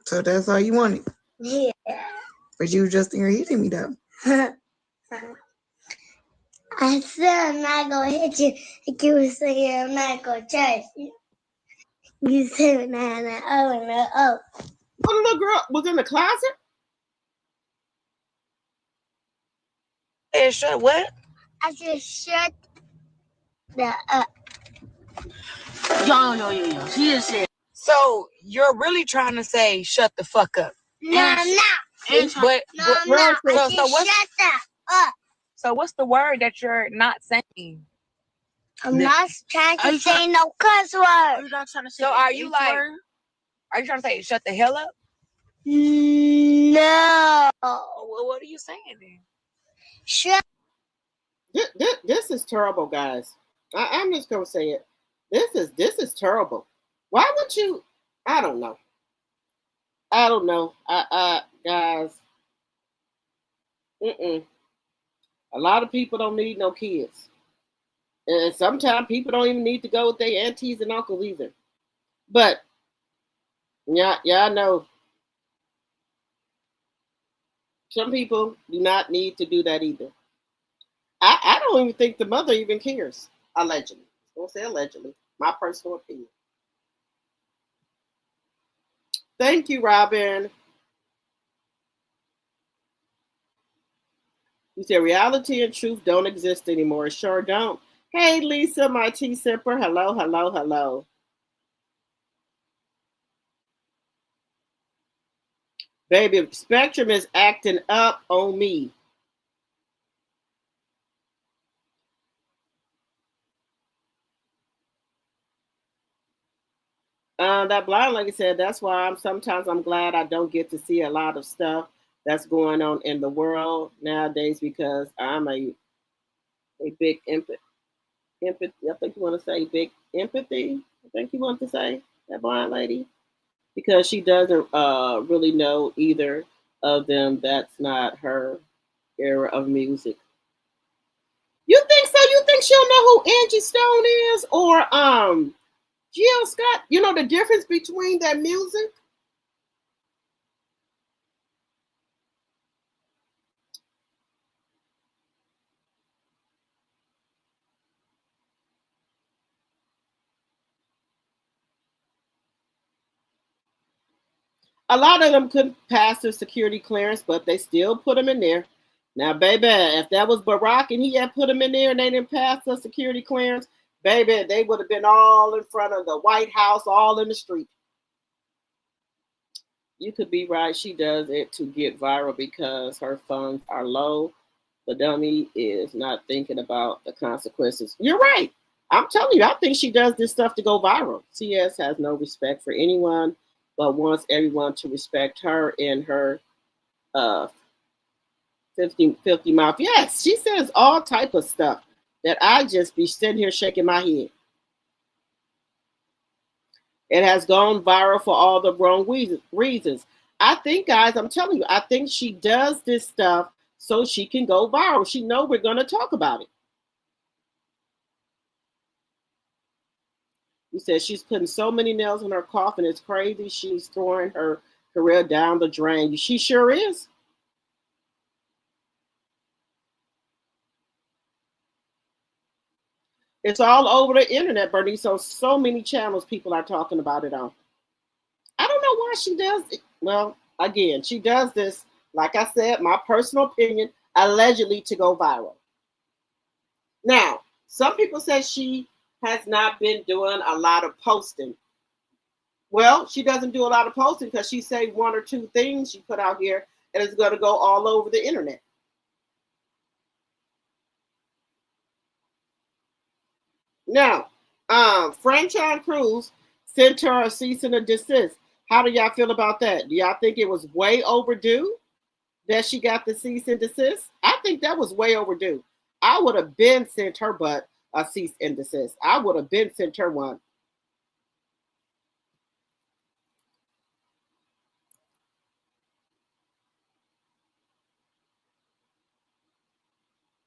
So that's all you wanted? Yeah. But you was just in here hitting me though. I said I'm not gonna hit you. Like you were saying I'm not gonna touch you. You said no. What little girl was in the closet? Hey, shut what? I said shut the up. Yo. She just said. So you're really trying to say shut the fuck up? No, I'm not. But I'm not. I said what's, shut the up. So what's the word that you're not saying? I'm not trying to say no cuss word. So are you like? Are you trying to say shut the hell up? No. Well, what are you saying then? Shut. This is terrible, guys. I'm just gonna say it. This is terrible. Why would you? I don't know. Guys. A lot of people don't need no kids, and sometimes people don't even need to go with their aunties and uncles either. But yeah, I know some people do not need to do that either. I don't even think the mother even cares. Allegedly, I won't say allegedly. My personal opinion. Thank you, Robin. You said reality and truth don't exist anymore. It sure don't. Hey, Lisa, my tea sipper. Hello, hello, hello. Baby, Spectrum is acting up on me. That blind lady said that's why I'm glad I don't get to see a lot of stuff that's going on in the world nowadays because I'm a big empathy. I think you want to say big empathy. I think you want to say that blind lady because she doesn't really know either of them. That's not her era of music. You think so? You think she'll know who Angie Stone is or Jill Scott? You know the difference between their music? A lot of them couldn't pass their security clearance, but they still put them in there. Now, baby, if that was Barack and he had put them in there and they didn't pass the security clearance, baby, they would have been all in front of the White House, all in the street. You could be right. She does it to get viral because her funds are low. The dummy is not thinking about the consequences. You're right. I'm telling you, I think she does this stuff to go viral. CS has no respect for anyone, but wants everyone to respect her in her 50 mouth. Yes, she says all type of stuff that I just be sitting here shaking my head. It has gone viral for all the wrong reasons. I think, guys, I'm telling you, I think she does this stuff so she can go viral. She know we're going to talk about it. You said she's putting so many nails in her coffin. It's crazy. She's throwing her career down the drain. She sure is. It's all over the internet, Bernie. So many channels people are talking about it on. I don't know why she does it. Well, again, she does this, like I said, my personal opinion, allegedly to go viral. Now, some people say she has not been doing a lot of posting. Well, she doesn't do a lot of posting because she say one or two things she put out here and it's going to go all over the internet. Now, Franchon Cruz sent her a cease and desist. How do y'all feel about that? Do y'all think it was way overdue that she got the cease and desist? I think that was way overdue. I would have been sent her butt a cease and desist. I would have been sent her one.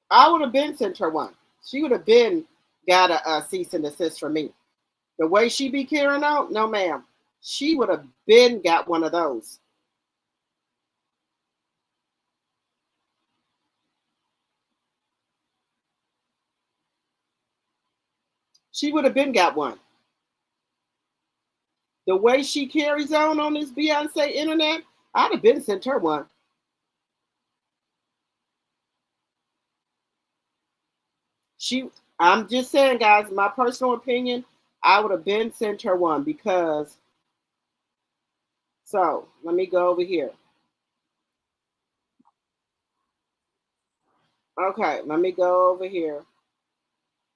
I would have been sent her one. She would have been got a cease and desist from me. The way she be carrying out, no ma'am. She would have been got one of those. She would have been got one. The way she carries on this Beyonce internet, I'd have been sent her one. I'm just saying, guys, my personal opinion, I would have been sent her one because. So let me go over here. Okay, let me go over here.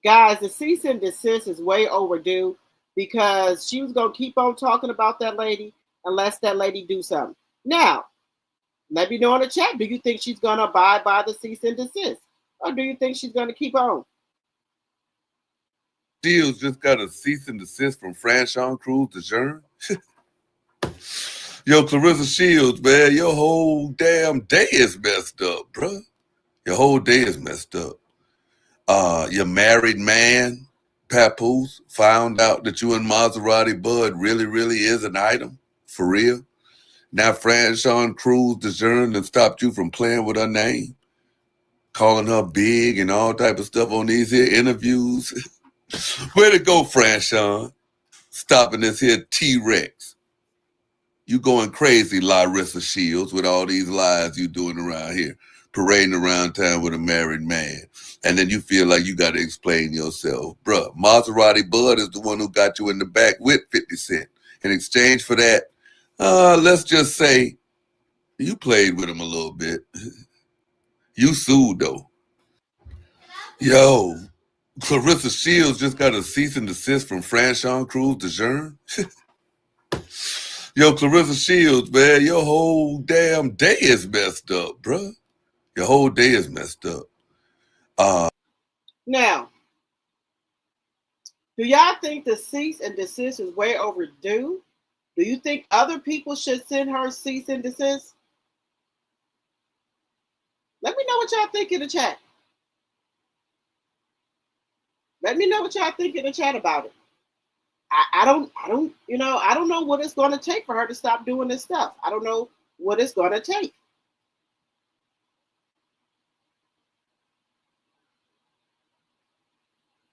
Guys, the cease and desist is way overdue because she was going to keep on talking about that lady unless that lady do something. Now, let me know in the chat, do you think she's going to abide by the cease and desist? Or do you think she's going to keep on? Shields just got a cease and desist from Franchon Cruz to Jern. Yo, Clarissa Shields, man, your whole damn day is messed up, bro. Your whole day is messed up. Your married man, Papoose, found out that you and Maserati Bud really is an item, for real. Now Franchon Cruz DeJean and stopped you from playing with her name, calling her big and all type of stuff on these here interviews. Way to go, Franchon. Stopping this here T-Rex. You going crazy, Larissa Shields, with all these lies you doing around here. parading around town with a married man. And then you feel like you got to explain yourself. Bruh, Maserati Bud is the one who got you in the back with 50 Cent. In exchange for that, let's just say you played with him a little bit. You sued, though. Yo, Clarissa Shields just got a cease and desist from Franchon Cruz DeJean. Yo, Clarissa Shields, man, your whole damn day is messed up, bruh. Your whole day is messed up. Now, do y'all think the cease and desist is way overdue? Do you think other people should send her cease and desist? Let me know what y'all think in the chat. Let me know what y'all think in the chat about it. I don't know what it's going to take for her to stop doing this stuff. I don't know what it's going to take.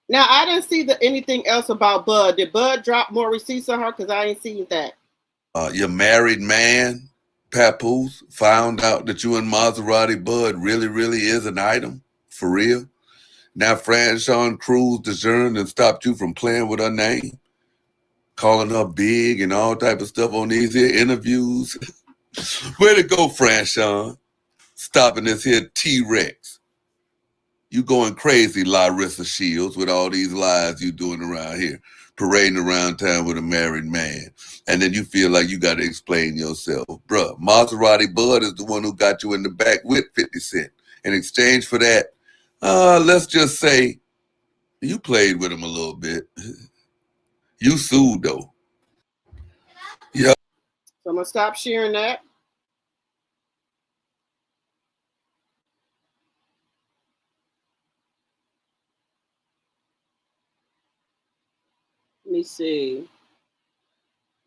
Now, I didn't see anything else about Bud. Did Bud drop more receipts on her? Because I ain't seen that. Your married man, Papoose, found out that you and Maserati Bud really, really is an item. For real. Now Franchon Cruz DeJean and stopped you from playing with her name, calling her big and all type of stuff on these here interviews. Way to go, Franchon. Stopping this here T-Rex. You going crazy, Clarissa Shields, with all these lies you doing around here, parading around town with a married man. And then you feel like you got to explain yourself. Bruh, Maserati Bud is the one who got you in the back with 50 Cent. In exchange for that, let's just say you played with him a little bit. You sued, though. Yeah. So I'm going to stop sharing that. Let me see.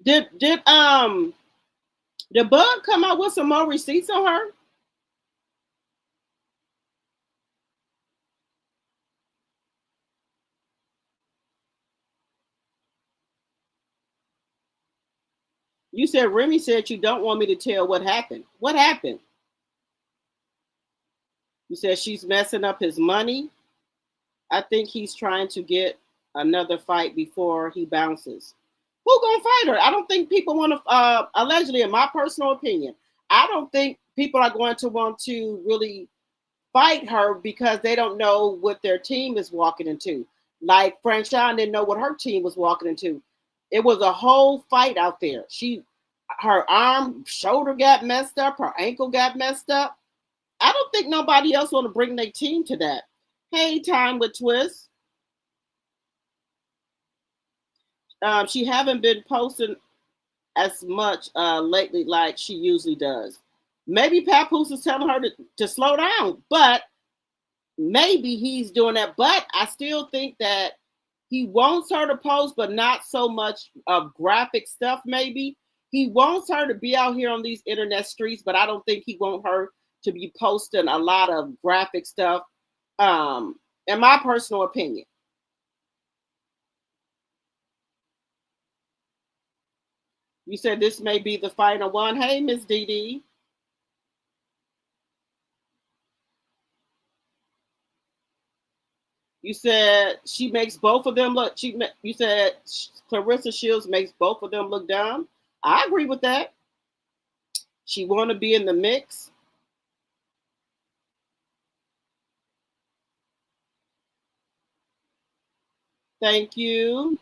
Did Bud come out with some more receipts on her? You said Remy said you don't want me to tell what happened. What happened? You said she's messing up his money. I think he's trying to get another fight before he bounces. Who gonna fight her? I don't think people want to. Allegedly, in my personal opinion, I don't think people are going to want to really fight her because they don't know what their team is walking into. Like Franchon didn't know what her team was walking into. It was a whole fight out there. Her arm, shoulder got messed up. Her ankle got messed up. I don't think nobody else want to bring their team to that. Hey, Time with Twist. She haven't been posting as much lately like she usually does. Maybe Papoose is telling her to slow down, but maybe he's doing that. But I still think that he wants her to post, but not so much of graphic stuff, maybe. He wants her to be out here on these internet streets, but I don't think he wants her to be posting a lot of graphic stuff, in my personal opinion. You said this may be the final one. Hey, Miss Dee Dee. You said she makes both of them look. You said Clarissa Shields makes both of them look dumb. I agree with that. She want to be in the mix. Thank you.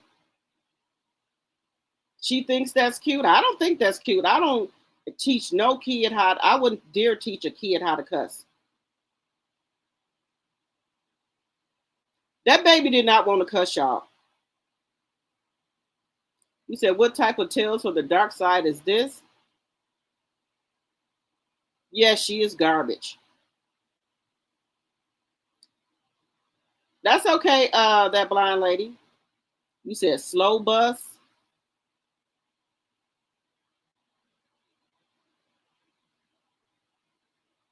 She thinks that's cute. I don't think that's cute. I don't teach no kid I wouldn't dare teach a kid how to cuss. That baby did not want to cuss, y'all. You said, what type of Tales from the Dark Side is this? Yes, she is garbage. That's okay, that blind lady. You said slow bus.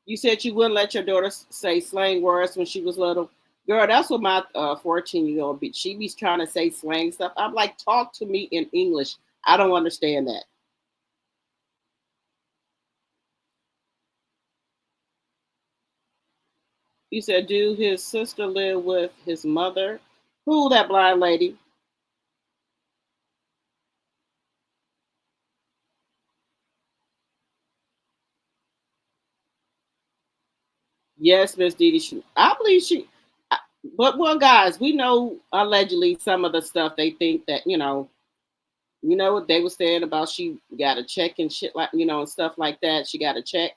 You said you wouldn't let your daughter say slang words when she was little. Girl, that's what my 14-year-old be. She be trying to say slang stuff. I'm like, talk to me in English. I don't understand that. You said, do his sister live with his mother? Who, that blind lady? Yes, Miss Didi. I believe she. But well, guys, we know allegedly some of the stuff they think that you know what they were saying about she got a check and shit like and stuff like that. She got a check.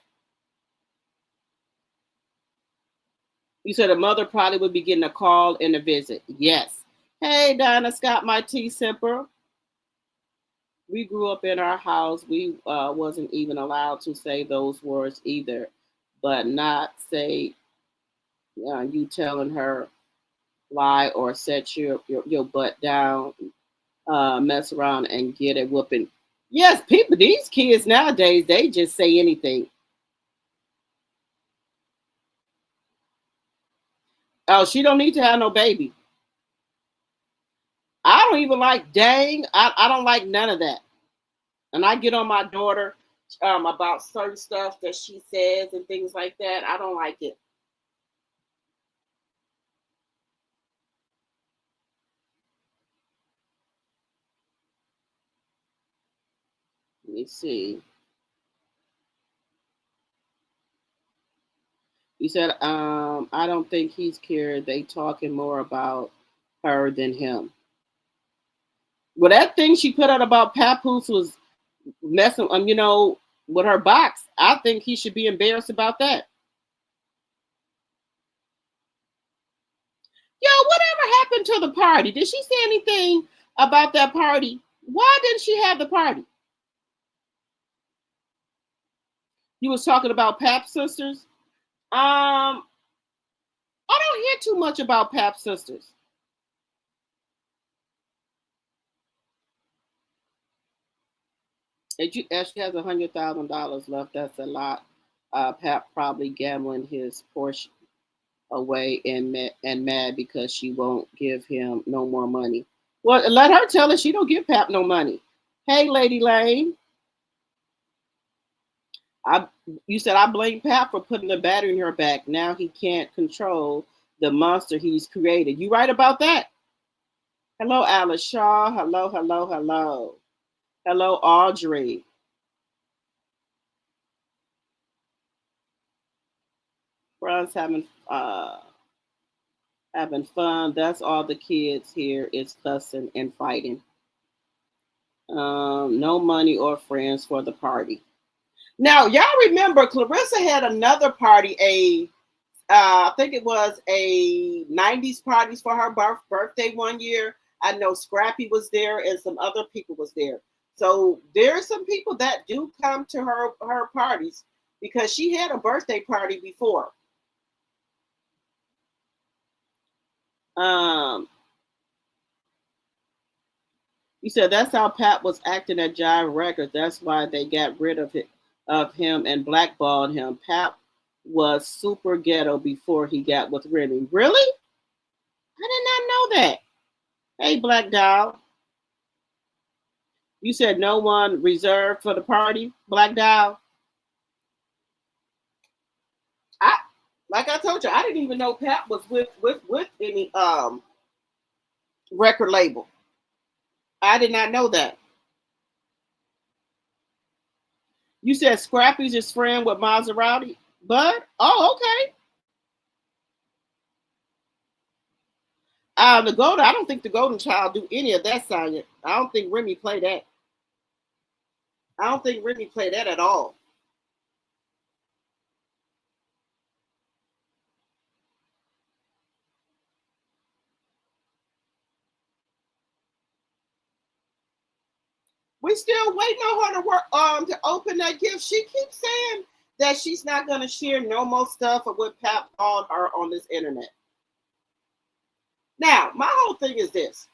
You said a mother probably would be getting a call and a visit. Yes. Hey, Donna Scott, my tea sipper. We grew up in our house. We wasn't even allowed to say those words either, but not say you telling her lie or set your butt down, mess around and get a whooping. Yes, people, these kids nowadays, they just say anything. Oh, she don't need to have no baby. I don't even like dang. I don't like none of that. And I get on my daughter about certain stuff that she says and things like that. I don't like it. Let me see. You said, I don't think he's cared. They talking more about her than him. Well, that thing she put out about Papoose was messing, with her box. I think he should be embarrassed about that. Yo, whatever happened to the party? Did she say anything about that party? Why didn't she have the party? You was talking about Pap sisters. I don't hear too much about Pap sisters. She has $100,000 left. That's a lot. Pap probably gambling his portion away and mad because she won't give him no more money. Well, let her tell her she don't give Pap no money. Hey, Lady Lane. You said I blame Pap for putting the battery in her back. Now he can't control the monster he's created. You right about that? Hello, Alice Shaw. Hello, hello, hello. Hello, Audrey. Friends having fun. That's all the kids here is cussing and fighting. No money or friends for the party. Now, y'all remember Clarissa had another party, I think it was a 90s parties for her birthday one year. I know Scrappy was there and some other people was there. So there are some people that do come to her parties because she had a birthday party before. You said that's how Pat was acting at Jive Records. That's why they got rid of him and blackballed him. Pat was super ghetto before he got with Remy. Really? I did not know that. Hey, Black Doll. You said no one reserved for the party, Black Doll. I like I told you, I didn't even know Pat was with any record label. I did not know that. You said Scrappy's his friend with Maserati, Bud? Oh, okay. The Golden, I don't think the Golden Child do any of that signing. I don't think Remy play that. I don't think Remy play that at all. We still waiting on her to work to open that gift. She keeps saying that she's not gonna share no more stuff of what Pap called her on this internet. Now, my whole thing is this.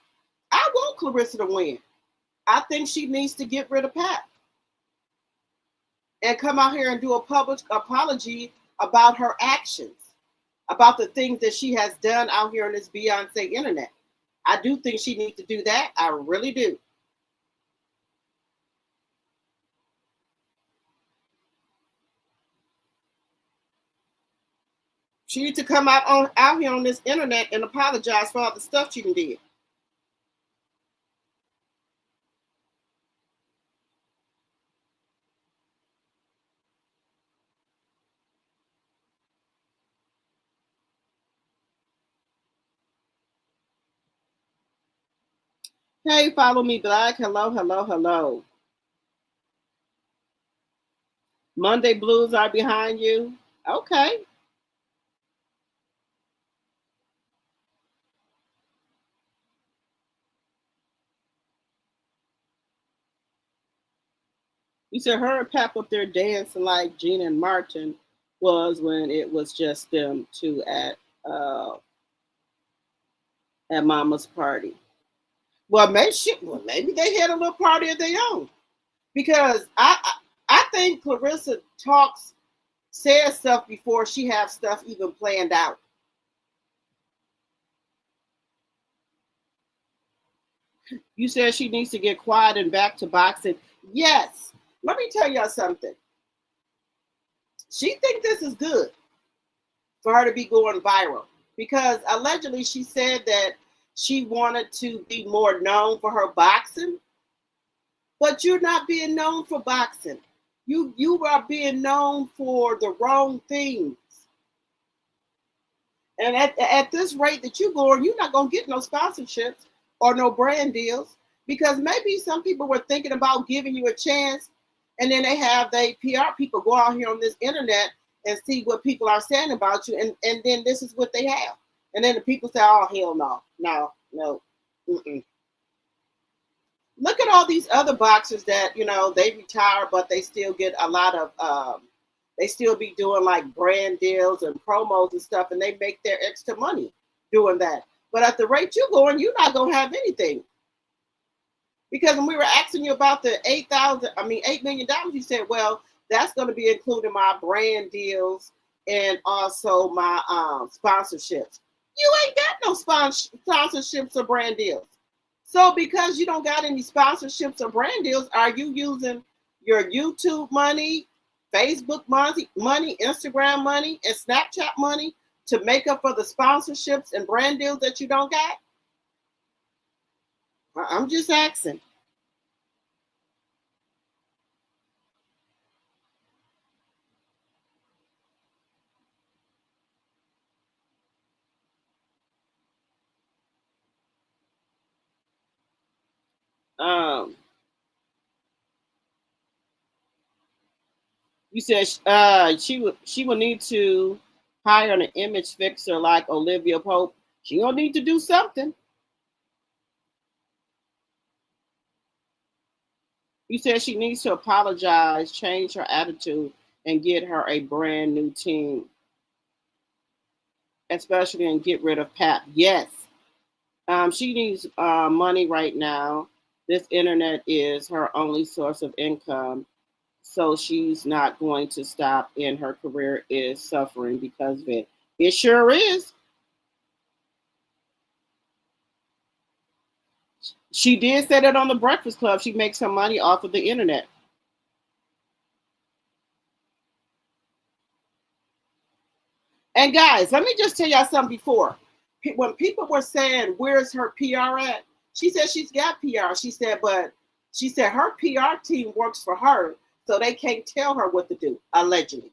I want Clarissa to win. I think she needs to get rid of Pap and come out here and do a public apology about her actions, about the things that she has done out here on this Beyonce internet. I do think she needs to do that. I really do. She need to come out here on this internet and apologize for all the stuff she did. Hey, follow me, Black. Hello, hello, hello. Monday blues are behind you. Okay. You said her and Pap up there dancing like Gina and Martin was when it was just them two at Mama's party. Well, maybe they had a little party of their own, because I think Clarissa says stuff before she has stuff even planned out. You said she needs to get quiet and back to boxing. Yes. Let me tell y'all something. She thinks this is good for her to be going viral, because allegedly she said that she wanted to be more known for her boxing, but you're not being known for boxing. You are being known for the wrong things. And at this rate that you're going, you're not going to get no sponsorships or no brand deals, because maybe some people were thinking about giving you a chance, and then they have their PR people go out here on this internet and see what people are saying about you, and then this is what they have. And then the people say, oh, hell no. Mm-mm. Look at all these other boxers that, they retire, but they still get a lot of, they still be doing like brand deals and promos and stuff, and they make their extra money doing that. But at the rate you're going, you're not going to have anything. Because when we were asking you about the $8 million, you said, well, that's going to be including my brand deals and also my sponsorships. You ain't got no sponsorships or brand deals. So because you don't got any sponsorships or brand deals, are you using your YouTube money, Facebook money, Instagram money, and Snapchat money to make up for the sponsorships and brand deals that you don't got? I'm just asking. You said she would need to hire an image fixer like Olivia Pope. She gonna need to do something. You said she needs to apologize, change her attitude, and get her a brand new team, especially and get rid of Pat. Yes, she needs money right now. This internet is her only source of income, so she's not going to stop, and her career is suffering because of it. It sure is. She did say that on the Breakfast Club. She makes her money off of the internet. And guys, let me just tell y'all something before. When people were saying, where's her PR at? She said she's got PR. She said her PR team works for her, so they can't tell her what to do, allegedly.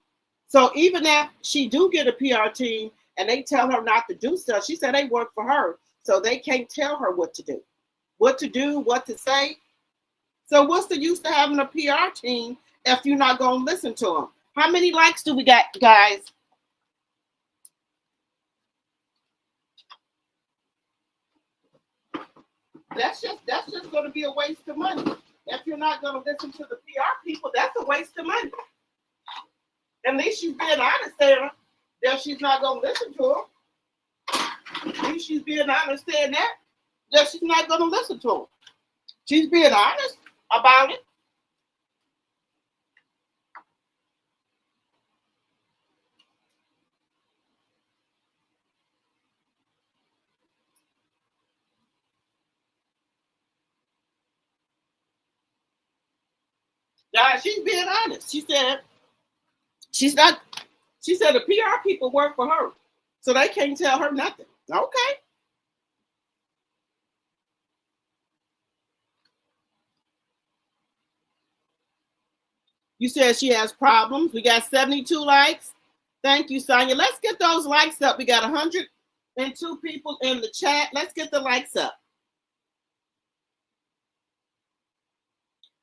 So even if she do get a PR team and they tell her not to do stuff, she said they work for her, so they can't tell her what to do, what to say. So what's the use of having a PR team if you're not going to listen to them? How many likes do we got, guys? That's just going to be a waste of money. If you're not going to listen to the PR people, that's a waste of money. At least she's being honest, Sarah, that she's not going to listen to them. At least she's being honest saying that she's not going to listen to them. She's being honest about it. Guys, she's being honest. She said the PR people work for her. So they can't tell her nothing. Okay. You said she has problems. We got 72 likes. Thank you, Sonia. Let's get those likes up. We got 102 people in the chat. Let's get the likes up.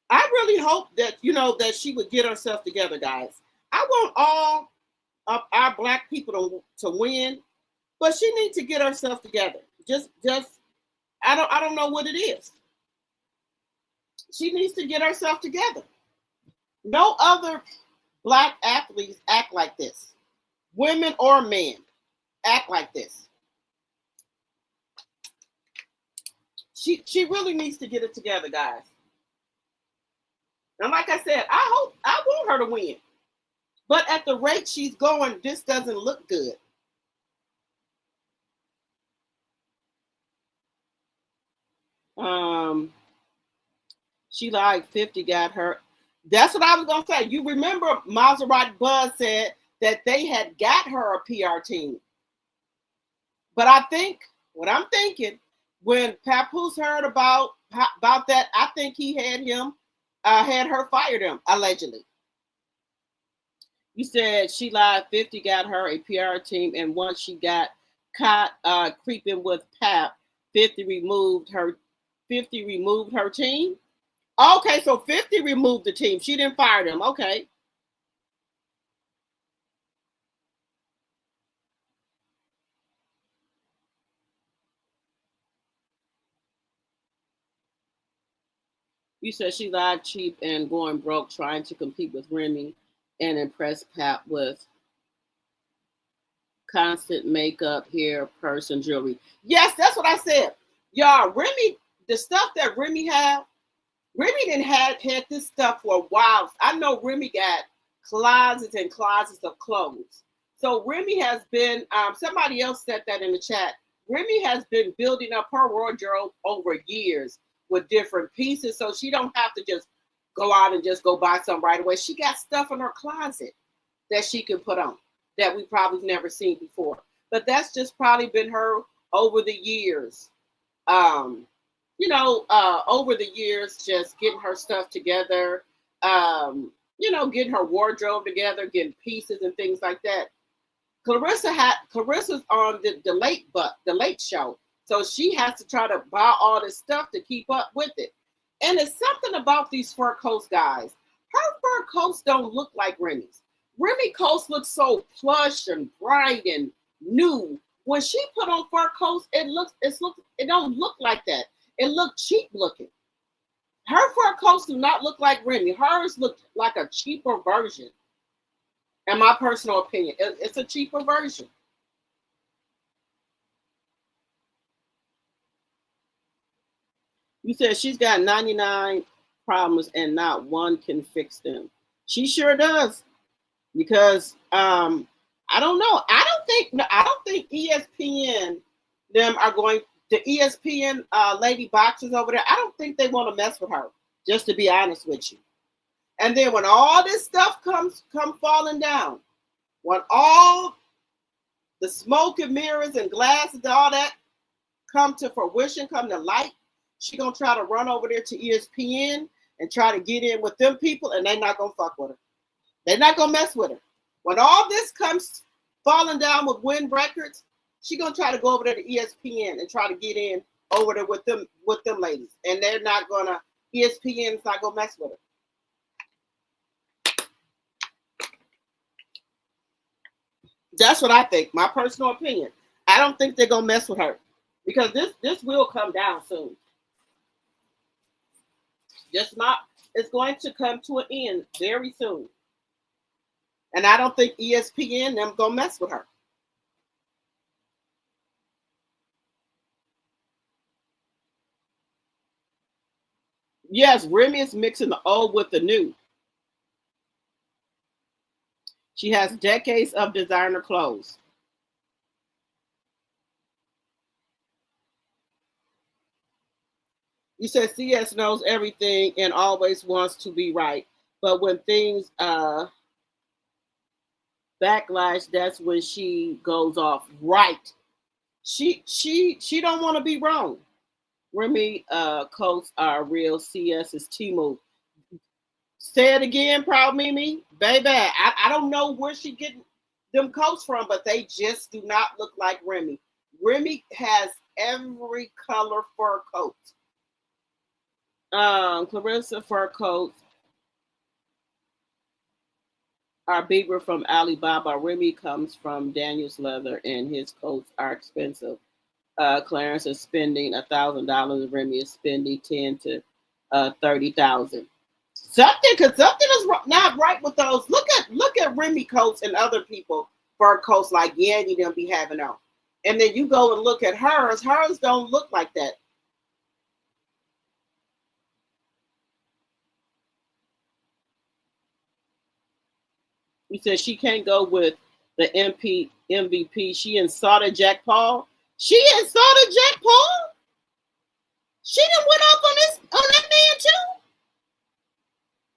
I really hope that, that she would get herself together, guys. I want all of our Black people to win, but she needs to get herself together. Just I don't know what it is. She needs to get herself together. No other Black athletes act like this. Women or men act like this. She really needs to get it together, guys. And like I said, I want her to win. But at the rate she's going, this doesn't look good. She like 50 got her. That's what I was going to say. You remember Maserati Buzz said that they had got her a PR team. But I think, what I'm thinking, when Papoose heard about that, I think he had her fired him, allegedly. You said she lied, 50 got her a PR team, and once she got caught creeping with Pap, 50 removed her team. Okay, so 50 removed the team. She didn't fire them. Okay. You said she lied, cheap, and going broke, trying to compete with Remy and impress Pap with constant makeup, hair, purse, and jewelry. Yes, that's what I said. Y'all, Remy, the stuff that Remy had, Remy didn't had this stuff for a while. I know Remy got closets and closets of clothes. So Remy has been, somebody else said that in the chat, Remy has been building up her wardrobe over years with different pieces, so she don't have to just go out and just go buy some right away. She got stuff in her closet that she can put on that we probably never seen before. But that's just probably been her over the years. Over the years, just getting her stuff together, getting her wardrobe together, getting pieces and things like that. Clarissa's on the late show. So she has to try to buy all this stuff to keep up with it. And it's something about these fur coats, guys. Her fur coats don't look like Remy's. Remy coats look so plush and bright and new. When she put on fur coats, it don't look like that. It looked cheap looking. Her fur coats do not look like Remy. Hers look like a cheaper version. In my personal opinion, it's a cheaper version. You said she's got 99 problems and not one can fix them. She sure does. Because I don't know. I don't think ESPN them are going, the ESPN lady boxers over there, I don't think they want to mess with her, just to be honest with you. And then when all this stuff come falling down, when all the smoke and mirrors and glasses and all that come to fruition, come to light, she gonna try to run over there to ESPN and try to get in with them people, and they're not gonna fuck with her. They're not gonna mess with her. When all this comes falling down with Win Records, she gonna try to go over there to ESPN and try to get in over there with them ladies, and they're not gonna. ESPN's not gonna mess with her. That's what I think. My personal opinion. I don't think they're gonna mess with her because this will come down soon. It's going to come to an end very soon. And I don't think ESPN them gonna mess with her. Yes, Remy is mixing the old with the new. She has decades of designer clothes. You said CS knows everything and always wants to be right. But when things backlash, that's when she goes off. Right. She don't want to be wrong. Remy coats are real. CS is Timu. Say it again, Proud Mimi. Baby, I don't know where she getting them coats from, but they just do not look like Remy. Remy has every color fur coat. Clarissa fur coats are Bieber from Alibaba. Remy comes from Daniel's Leather, and his coats are expensive. Clarence is spending $1,000. Remy is spending 10 to 30,000. Something is not right with those. Look at Remy coats and other people fur coats like Yanni them be having on, and then you go and look at hers. Hers don't look like that. You said she can't go with the MVP. She insulted Jack Paul. She insulted Jack Paul. She done went off on that man too.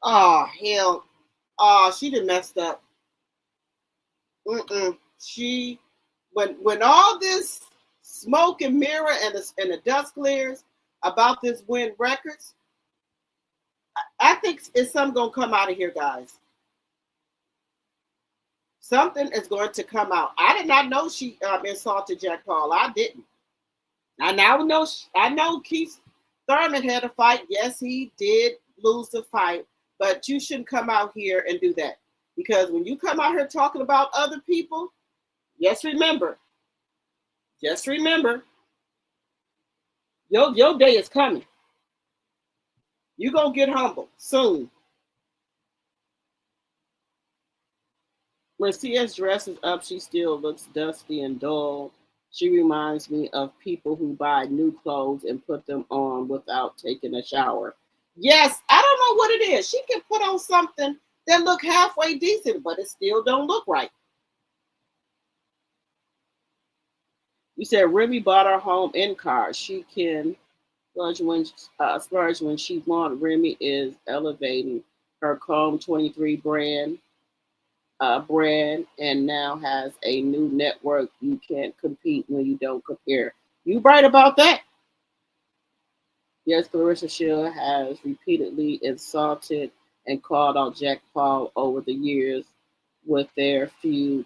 Oh hell. Oh, she done messed up. She when all this smoke and mirror and the dust clears about this Win Records, I think it's something gonna come out of here, guys. Something is going to come out. I did not know she insulted Jack Paul. I didn't. I know Keith Thurman had a fight. Yes, he did lose the fight, but you shouldn't come out here and do that, because when you come out here talking about other people, just remember, your day is coming. You're gonna get humbled soon. When CS dresses up, she still looks dusty and dull. She reminds me of people who buy new clothes and put them on without taking a shower. Yes, I don't know what it is. She can put on something that look halfway decent, but it still don't look right. You said Remy bought her home in cars. She can splurge when she wants. Remy is elevating her Comb 23 brand and now has a new network. You can't compete when you don't compare. You right about that. Yes, Clarissa Shield has repeatedly insulted and called out Jack Paul over the years, with their feud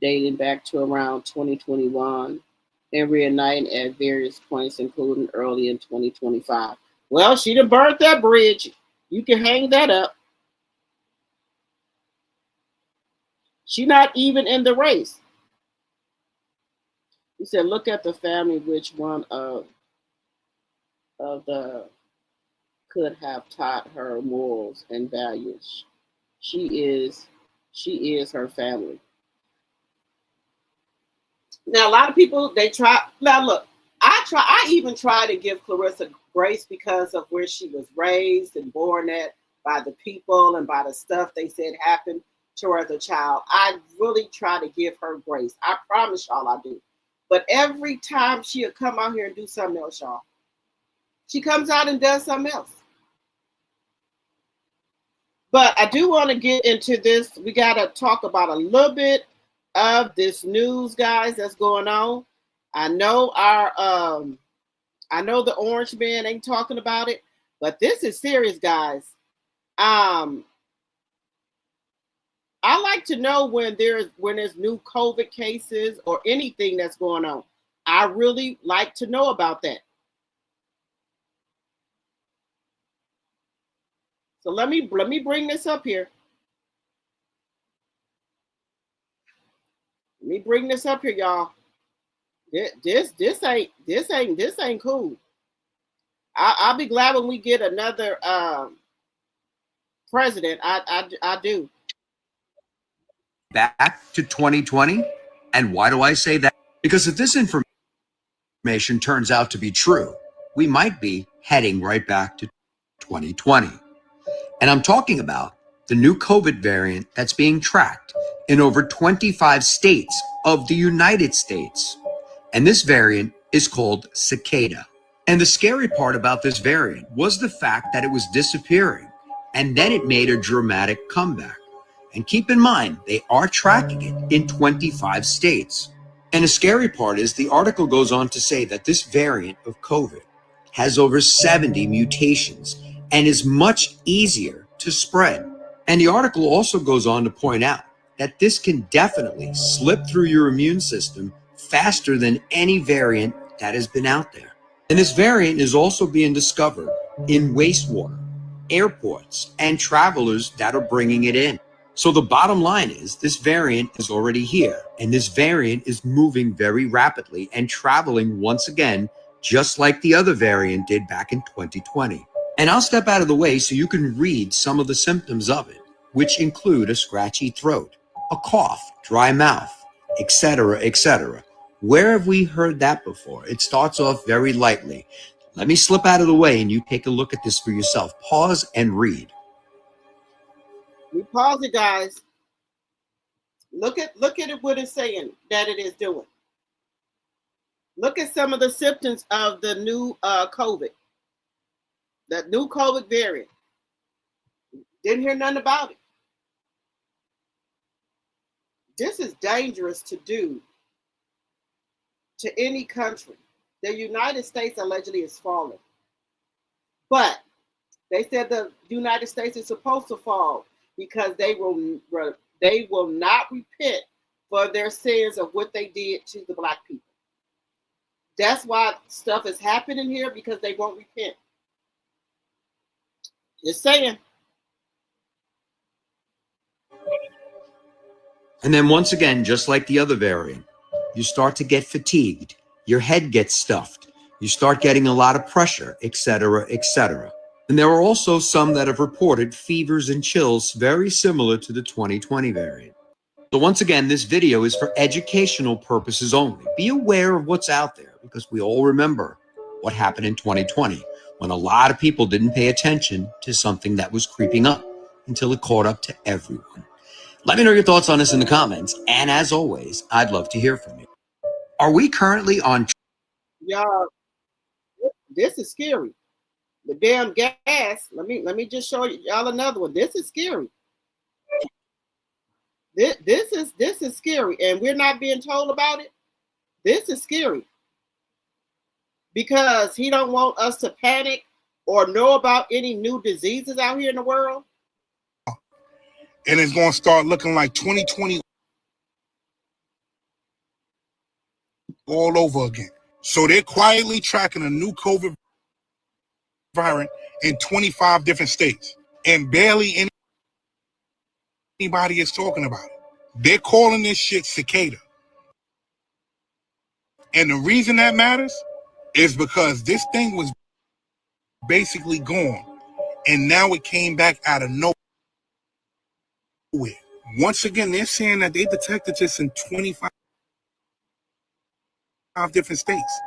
dating back to around 2021 and reuniting at various points, including early in 2025. Well, she done burnt that bridge. You can hang that up. She's not even in the race. He said, look at the family, which one of the could have taught her morals and values. She is her family. Now, a lot of people, they try. Now, look, I even try to give Clarissa grace because of where she was raised and born at, by the people and by the stuff they said happened to her as a child. I really try to give her grace. I promise y'all I do. But every time she'll come out here and do something else, y'all, she comes out and does something else. But I do want to get into this. We got to talk about a little bit of this news, guys, that's going on. I know I know the Orange Man ain't talking about it, but this is serious, guys. I like to know when there's new COVID cases or anything that's going on. I really like to know about that. So let me bring this up here. Let me bring this up here, y'all. This ain't cool. I'll be glad when we get another president. I do. Back to 2020. And why do I say that? Because if this information turns out to be true, we might be heading right back to 2020. And I'm talking about the new COVID variant that's being tracked in over 25 states of the United States. And this variant is called cicada. And the scary part about this variant was the fact that it was disappearing, and then it made a dramatic comeback. And keep in mind, they are tracking it in 25 states. And the scary part is the article goes on to say that this variant of COVID has over 70 mutations and is much easier to spread. And the article also goes on to point out that this can definitely slip through your immune system faster than any variant that has been out there. And this variant is also being discovered in wastewater, airports, and travelers that are bringing it in. So the bottom line is this variant is already here, and this variant is moving very rapidly and traveling once again, just like the other variant did back in 2020. And I'll step out of the way so you can read some of the symptoms of it, which include a scratchy throat, a cough, dry mouth, etc., etc. Where have we heard that before? It starts off very lightly. Let me slip out of the way and you take a look at this for yourself. Pause and read. We pause it, guys. Look at it, what it's saying that it is doing. Look at some of the symptoms of the new COVID. That new COVID variant. Didn't hear nothing about it. This is dangerous to do to any country. The United States allegedly is falling. But they said the United States is supposed to fall because they will not repent for their sins of what they did to the black people. That's why stuff is happening here, because they won't repent. Just saying. And then once again, just like the other variant, you start to get fatigued. Your head gets stuffed. You start getting a lot of pressure, etc., etc. And there are also some that have reported fevers and chills very similar to the 2020 variant. So once again, this video is for educational purposes only. Be aware of what's out there, because we all remember what happened in 2020 when a lot of people didn't pay attention to something that was creeping up until it caught up to everyone. Let me know your thoughts on this in the comments. And as always, I'd love to hear from you. Are we currently on? Y'all, this is scary. The damn gas. Let me just show y'all another one. This is scary. This is scary, and we're not being told about it. This is scary because he don't want us to panic or know about any new diseases out here in the world. And it's going to start looking like 2020 all over again. So they're quietly tracking a new COVID variant in 25 different states, and barely anybody is talking about it. They're calling this shit cicada. And the reason that matters is because this thing was basically gone, and now it came back out of nowhere. Once again, they're saying that they detected this in 25 different states,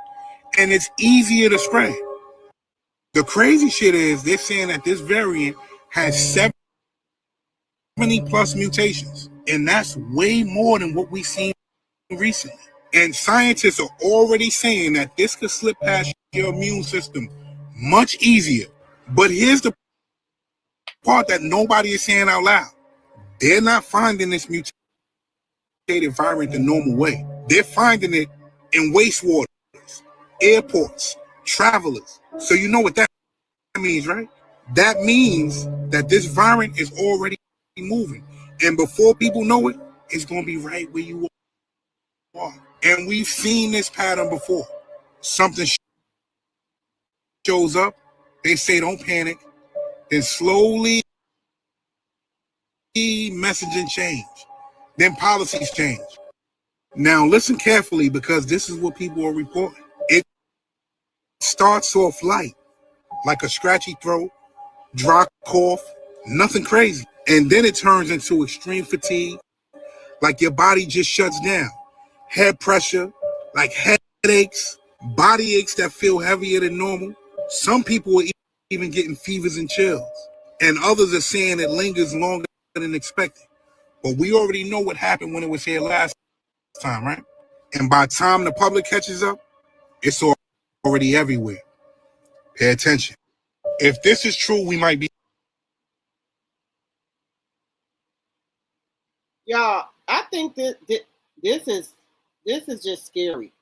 and it's easier to spread. The crazy shit is they're saying that this variant has 70 plus mutations, and that's way more than what we've seen recently. And scientists are already saying that this could slip past your immune system much easier. But here's the part that nobody is saying out loud. They're not finding this mutated variant the normal way. They're finding it in wastewaters, airports, travelers. So you know what that means, right? That means that this variant is already moving. And before people know it, it's going to be right where you are. And we've seen this pattern before. Something shows up, they say don't panic, then slowly messaging change, then policies change. Now listen carefully, because this is what people are reporting. It starts off light, like a scratchy throat, dry cough, nothing crazy. And then it turns into extreme fatigue, like your body just shuts down. Head pressure, like headaches, body aches that feel heavier than normal. Some people are even getting fevers and chills, and others are saying it lingers longer than expected. But we already know what happened when it was here last time, right? And by the time the public catches up, it's already everywhere. Pay attention. If this is true, we might be Y'all, I think that this is just scary.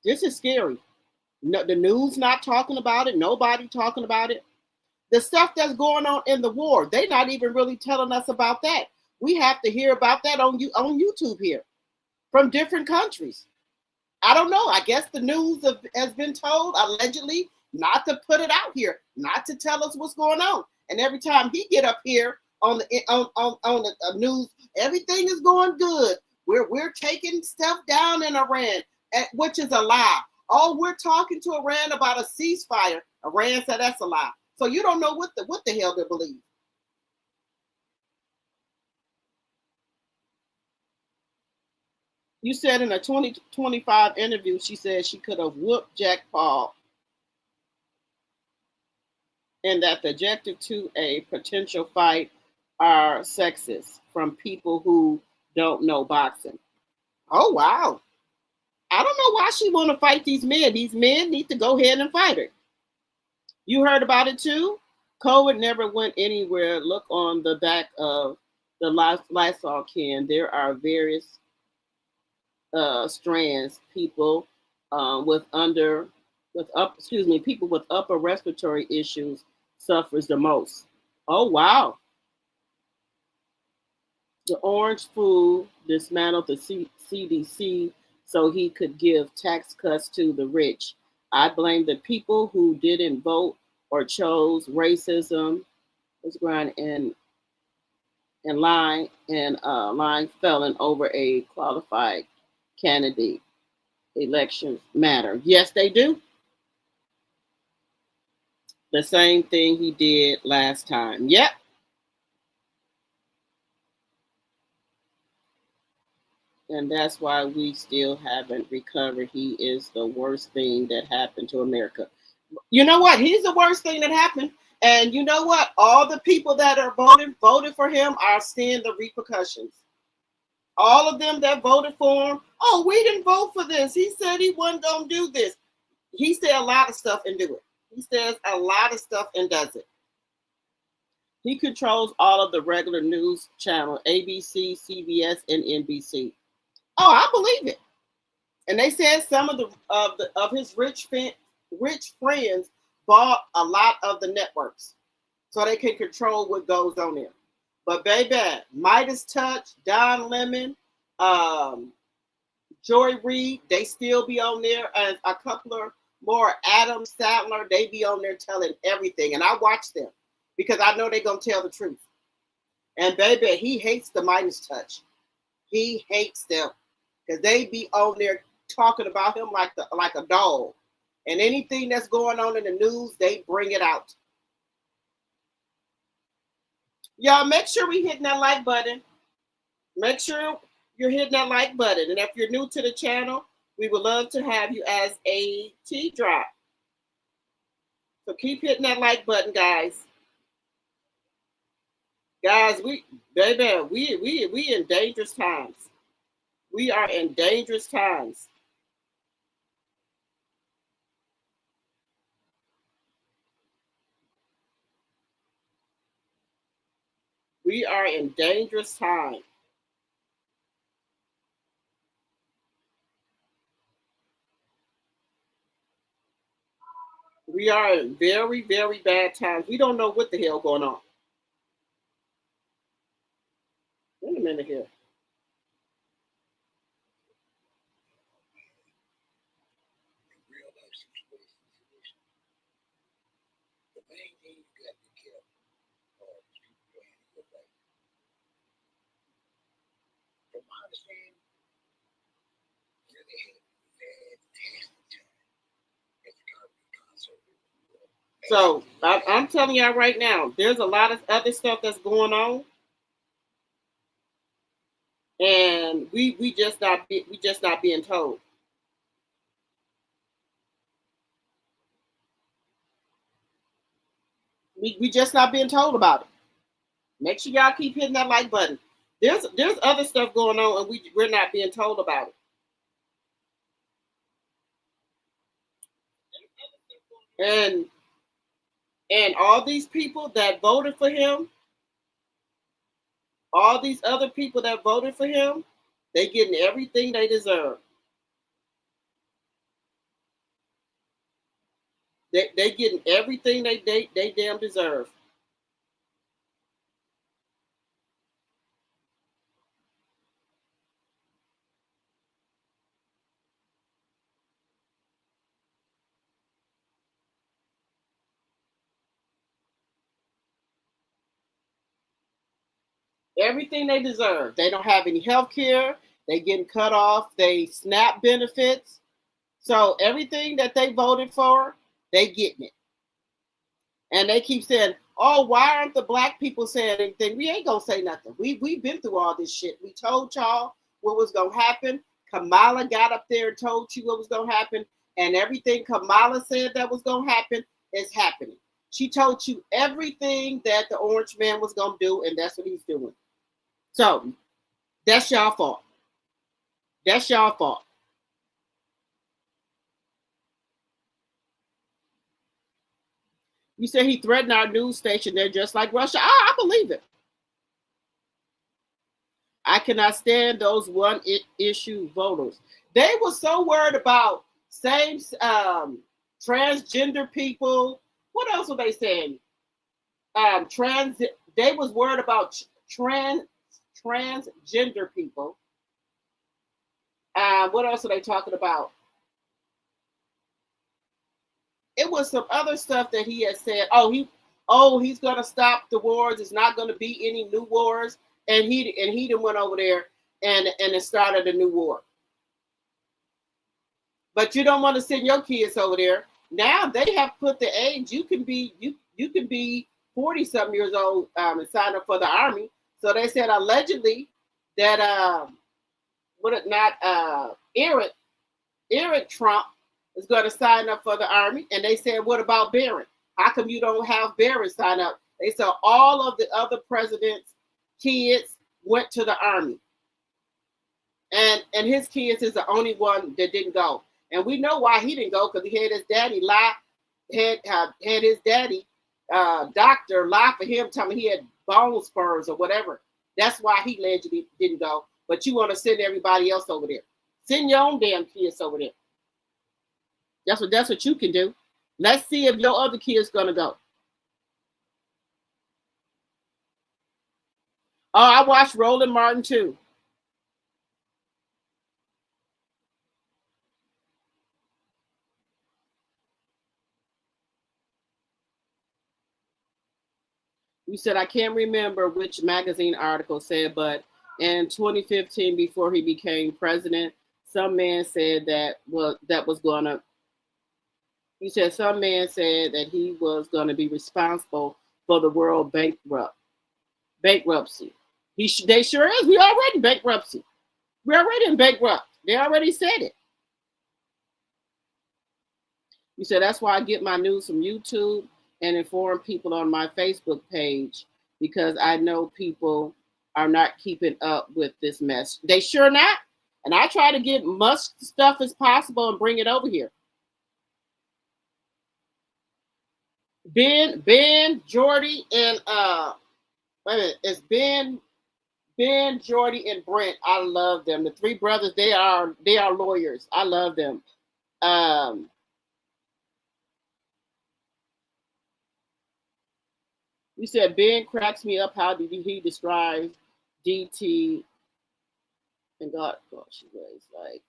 This is scary. No, the news not talking about it. Nobody talking about it. The stuff that's going on in the war, they're not even really telling us about that. We have to hear about that on YouTube here from different countries. I don't know. I guess the news has been told allegedly not to put it out here, not to tell us what's going on. And every time he get up here on the news, everything is going good. We're taking stuff down in Iran, which is a lie. Oh, we're talking to Iran about a ceasefire. Iran said that's a lie. So you don't know what the hell to believe. You said in a 2025 interview, she said she could have whooped Jack Paul, and that the objective to a potential fight are sexist from people who don't know boxing. Oh, wow. I don't know why she want to fight these men. These men need to go ahead and fight her. You heard about it too? COVID never went anywhere. Look on the back of the Lysol can. There are various strands. People people with upper respiratory issues suffers the most. Oh, wow. The orange fool dismantled the CDC so he could give tax cuts to the rich. I blame the people who didn't vote or chose racism, and lying felon over a qualified candidate. Elections matter. Yes, they do. The same thing he did last time. Yep. And that's why we still haven't recovered. He is the worst thing that happened to America. You know what? He's the worst thing that happened. And you know what? All the people that are voted for him are seeing the repercussions. All of them that voted for him, oh, we didn't vote for this. He said he wasn't going to do this. He said a lot of stuff and do it. He says a lot of stuff and does it. He controls all of the regular news channel, ABC, CBS, and NBC. Oh, I believe it. And they said some of his rich friends bought a lot of the networks so they can control what goes on there. But baby, Midas Touch, Don Lemon, Joy Reid, they still be on there, and a couple of more, Adam Sandler, they be on there telling everything. And I watch them because I know they're going to tell the truth. And baby, he hates the Midas Touch. He hates them because they be on there talking about him like a dog. And anything that's going on in the news, they bring it out. Y'all, make sure we hitting that like button. Make sure you're hitting that like button. And if you're new to the channel, we would love to have you as a T-drop. So keep hitting that like button, guys. Guys, we in dangerous times. We are in dangerous times. We are in dangerous times. We are in very, very bad times. We don't know what the hell going on. Wait a minute here. So I'm telling y'all right now, there's a lot of other stuff that's going on, and we just not being told. We just not being told about it. Make sure y'all keep hitting that like button. There's other stuff going on, and we're not being told about it. And all these people that voted for him, All these other people that voted for him, they getting everything they deserve. They getting everything they damn deserve. Everything they deserve. They don't have any health care. They getting cut off. They SNAP benefits. So everything that they voted for, they getting it. And they keep saying, "Oh, why aren't the black people saying anything?" We ain't gonna say nothing. We've been through all this shit. We told y'all what was gonna happen. Kamala got up there and told you what was gonna happen, and everything Kamala said that was gonna happen is happening. She told you everything that the orange man was gonna do, and that's what he's doing. So that's y'all fault. That's y'all fault. You said he threatened our news station. They're just like Russia. I believe it. I cannot stand those one issue voters. They were so worried about same transgender people. What else were they saying? They was worried about transgender people. What else are they talking about? It was some other stuff that he had said. He's gonna stop the wars. It's not gonna be any new wars. And he done went over there and it started a new war. But you don't want to send your kids over there. Now they have put the age. You can be 40 something years old and sign up for the army. So they said allegedly that Eric Trump is going to sign up for the army. And they said, what about Barron? How come you don't have Barron sign up? They said all of the other presidents' kids went to the army. And his kids is the only one that didn't go. And we know why he didn't go, because he had his daddy had his daddy doctor lie for him, telling me he had bone spurs or whatever. That's why he allegedly didn't go. But you want to send everybody else over there. Send your own damn kids over there. That's what you can do. Let's see if your other kid's gonna go. Oh, I watched Roland Martin too. You said, I can't remember which magazine article said, but in 2015, before he became president, some man said you said some man said that he was going to be responsible for the world bankruptcy. They sure is. We already bankruptcy. We're already in bankrupt. They already said it. You said, that's why I get my news from YouTube and inform people on my Facebook page, because I know people are not keeping up with this mess. They sure not. And I try to get much stuff as possible and bring it over here. Ben, Jordy, and wait a minute, it's Ben, Jordy, and Brent. I love them. The three brothers, they are lawyers. I love them. You said Ben cracks me up. How did he describe DT and gosh, was like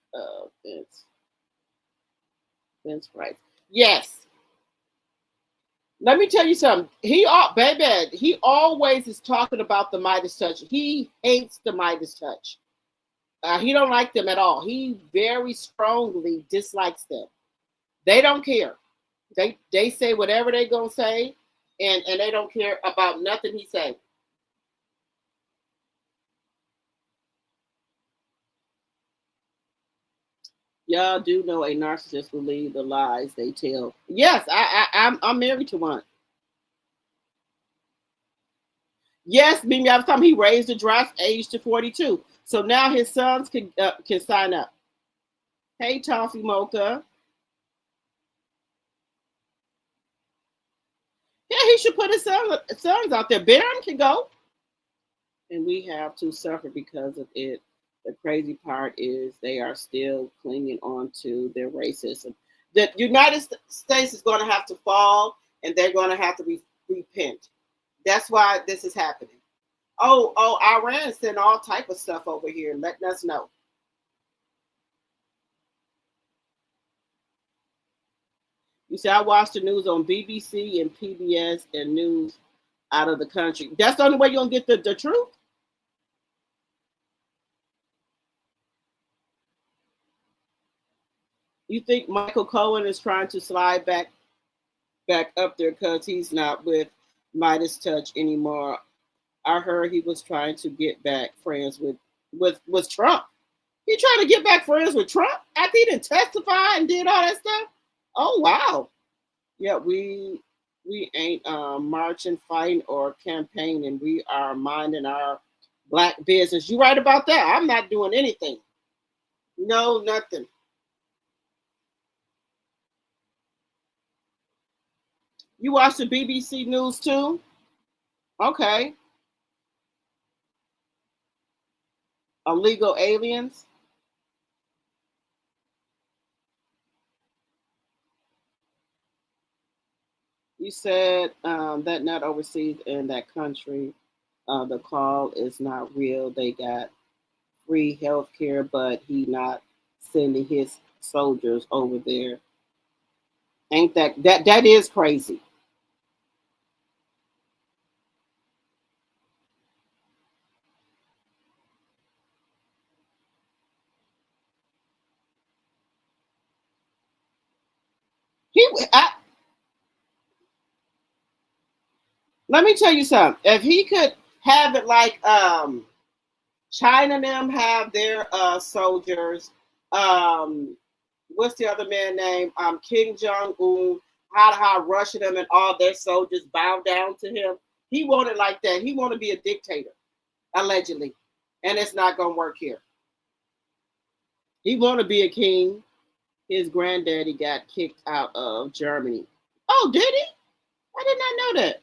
Vince Price. Yes. Let me tell you something. He always is talking about the Midas touch. He hates the Midas touch. He don't like them at all. He very strongly dislikes them. They don't care. They say whatever they gonna say, and they don't care about nothing he say. Y'all do know a narcissist believe the lies they tell. Yes, I'm married to one. Yes, Mimi, I was talking. He raised the draft age to 42, so now his sons can sign up. Hey, Toffee Mocha. Yeah, he should put his sons out there. Barron can go. And we have to suffer because of it. The crazy part is they are still clinging on to their racism. The United States is going to have to fall, and they're going to have to repent. That's why this is happening. Oh, Iran sent all type of stuff over here, letting us know. You see, I watch the news on BBC and PBS and news out of the country. That's the only way you're going to get the truth. You think Michael Cohen is trying to slide back up there because he's not with Midas Touch anymore? I heard he was trying to get back friends with Trump. He trying to get back friends with Trump after he didn't testify and did all that stuff. Oh wow. Yeah, we ain't marching, fighting, or campaigning. We are minding our Black business. You right about that. I'm not doing anything. No, nothing. You watch the BBC News too? Okay. Illegal aliens? You said that not overseas in that country, the call is not real. They got free health care, but he not sending his soldiers over there. Ain't that is crazy. Let me tell you something. If he could have it like China and them have their soldiers, what's the other man name? Kim Jong-un, how Russia them and all their soldiers bow down to him. He wanted like that. He want to be a dictator, allegedly. And it's not going to work here. He want to be a king. His granddaddy got kicked out of Germany. Oh, did he? I did not know that.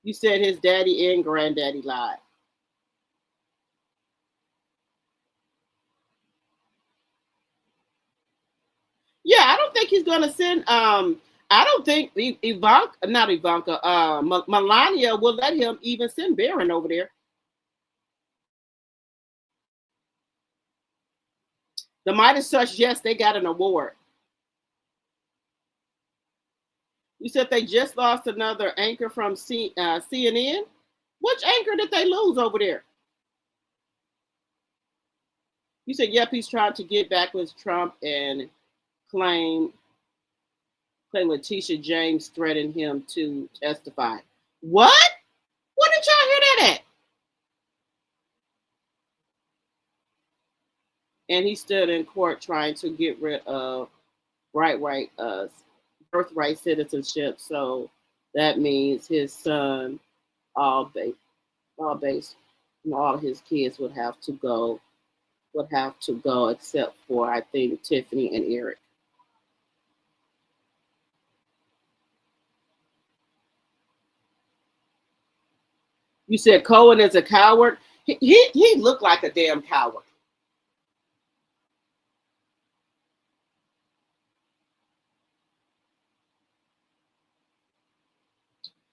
You said his daddy and granddaddy lied. Yeah, I don't think he's gonna send. I don't think Melania will let him even send Barron over there. The Midas Touch, yes, they got an award. You said they just lost another anchor from CNN. Which anchor did they lose over there? You said, yep, he's trying to get back with Trump and claim Letitia James threatened him to testify. What? What did y'all hear that at? And he stood in court trying to get rid of birthright citizenship. So that means his son, all his kids would have to go, except for I think Tiffany and Eric. You said Cohen is a coward. He looked like a damn coward.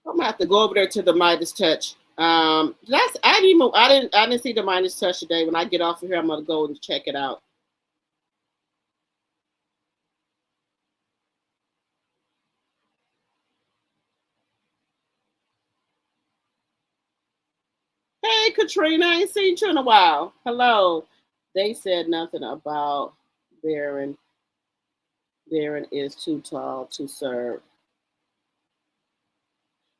I'm gonna have to go over there to the Midas Touch. I didn't see the Midas Touch today. When I get off of here, I'm gonna go and check it out. Hey, Katrina, I ain't seen you in a while. Hello. They said nothing about Barron. Barron is too tall to serve.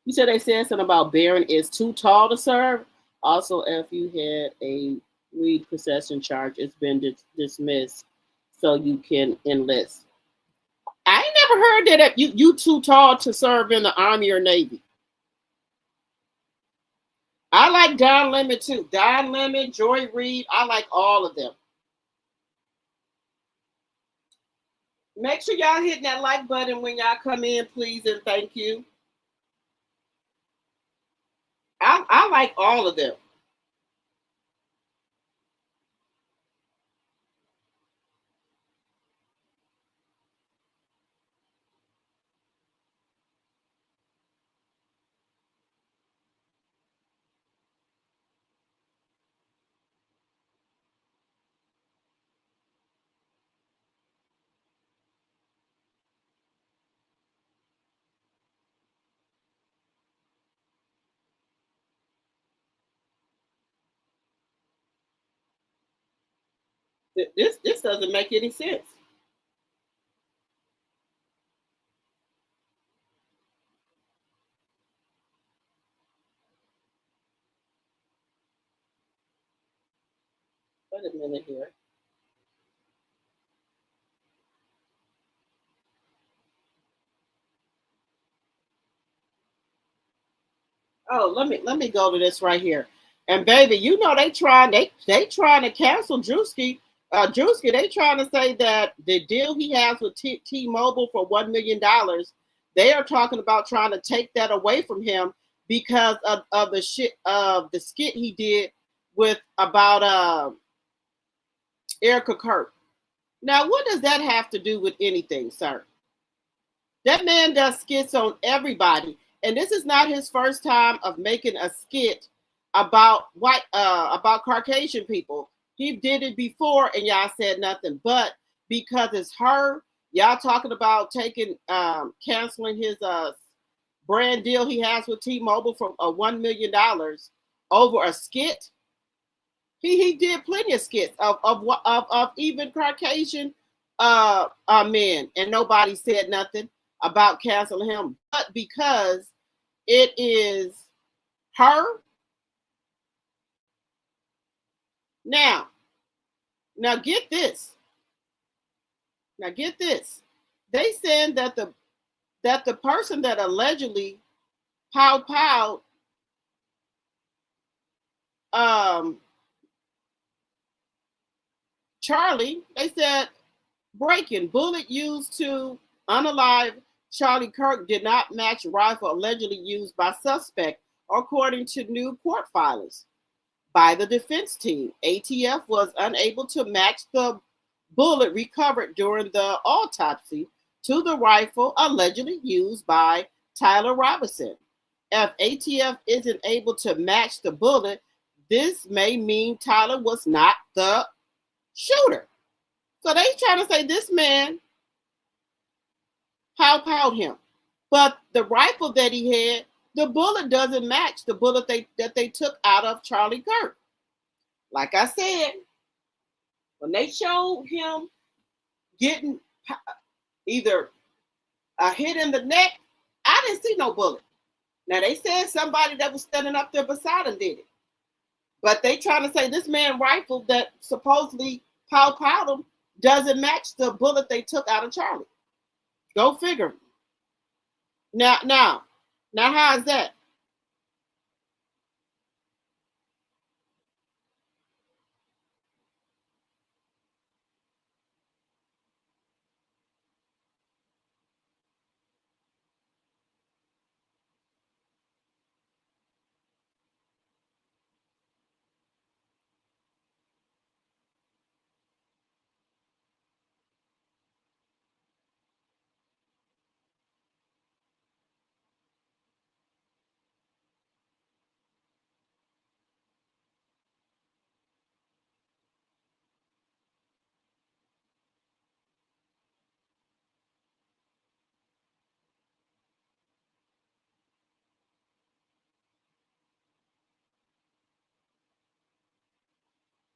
You said they said something about Barron is too tall to serve. Also, if you had a weed possession charge, it's been dismissed, so you can enlist. I ain't never heard that you too tall to serve in the Army or Navy. I like Don Lemon too. Don Lemon, Joy Reid, I like all of them. Make sure y'all hit that like button when y'all come in, please, and thank you. I like all of them. This doesn't make any sense. Wait a minute here. Oh, let me go to this right here. And baby, you know they trying to cancel Drewski. Drewski, they trying to say that the deal he has with T-Mobile for $1 million, they are talking about trying to take that away from him because of the shit of the skit he did with about Erica Kirk. Now, what does that have to do with anything, sir? That man does skits on everybody, and this is not his first time of making a skit about about Caucasian people. He did it before, and y'all said nothing. But because it's her, y'all talking about taking canceling his brand deal he has with T-Mobile for $1 million over a skit. He did plenty of skits of even Caucasian men, and nobody said nothing about canceling him. But because it is her, now get this. Now get this. They said that the person that allegedly pow Charlie, they said breaking bullet used to unalive Charlie Kirk did not match rifle allegedly used by suspect, according to new court filings. By the defense team, ATF was unable to match the bullet recovered during the autopsy to the rifle allegedly used by Tyler Robinson. If ATF isn't able to match the bullet, this may mean Tyler was not the shooter. So they trying to say this man powed him. But the rifle that he had, the bullet doesn't match the bullet that they took out of Charlie Kirk. Like I said, when they showed him getting either a hit in the neck, I didn't see no bullet. Now they said somebody that was standing up there beside him did it. But they trying to say this man rifle that supposedly powed him doesn't match the bullet they took out of Charlie. Go figure. Now, how is that?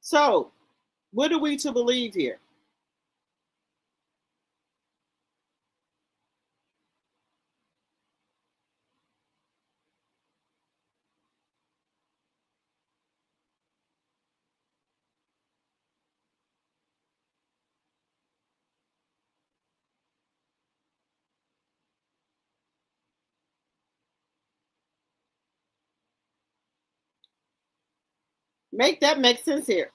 So, what are we to believe here? Make that make sense here.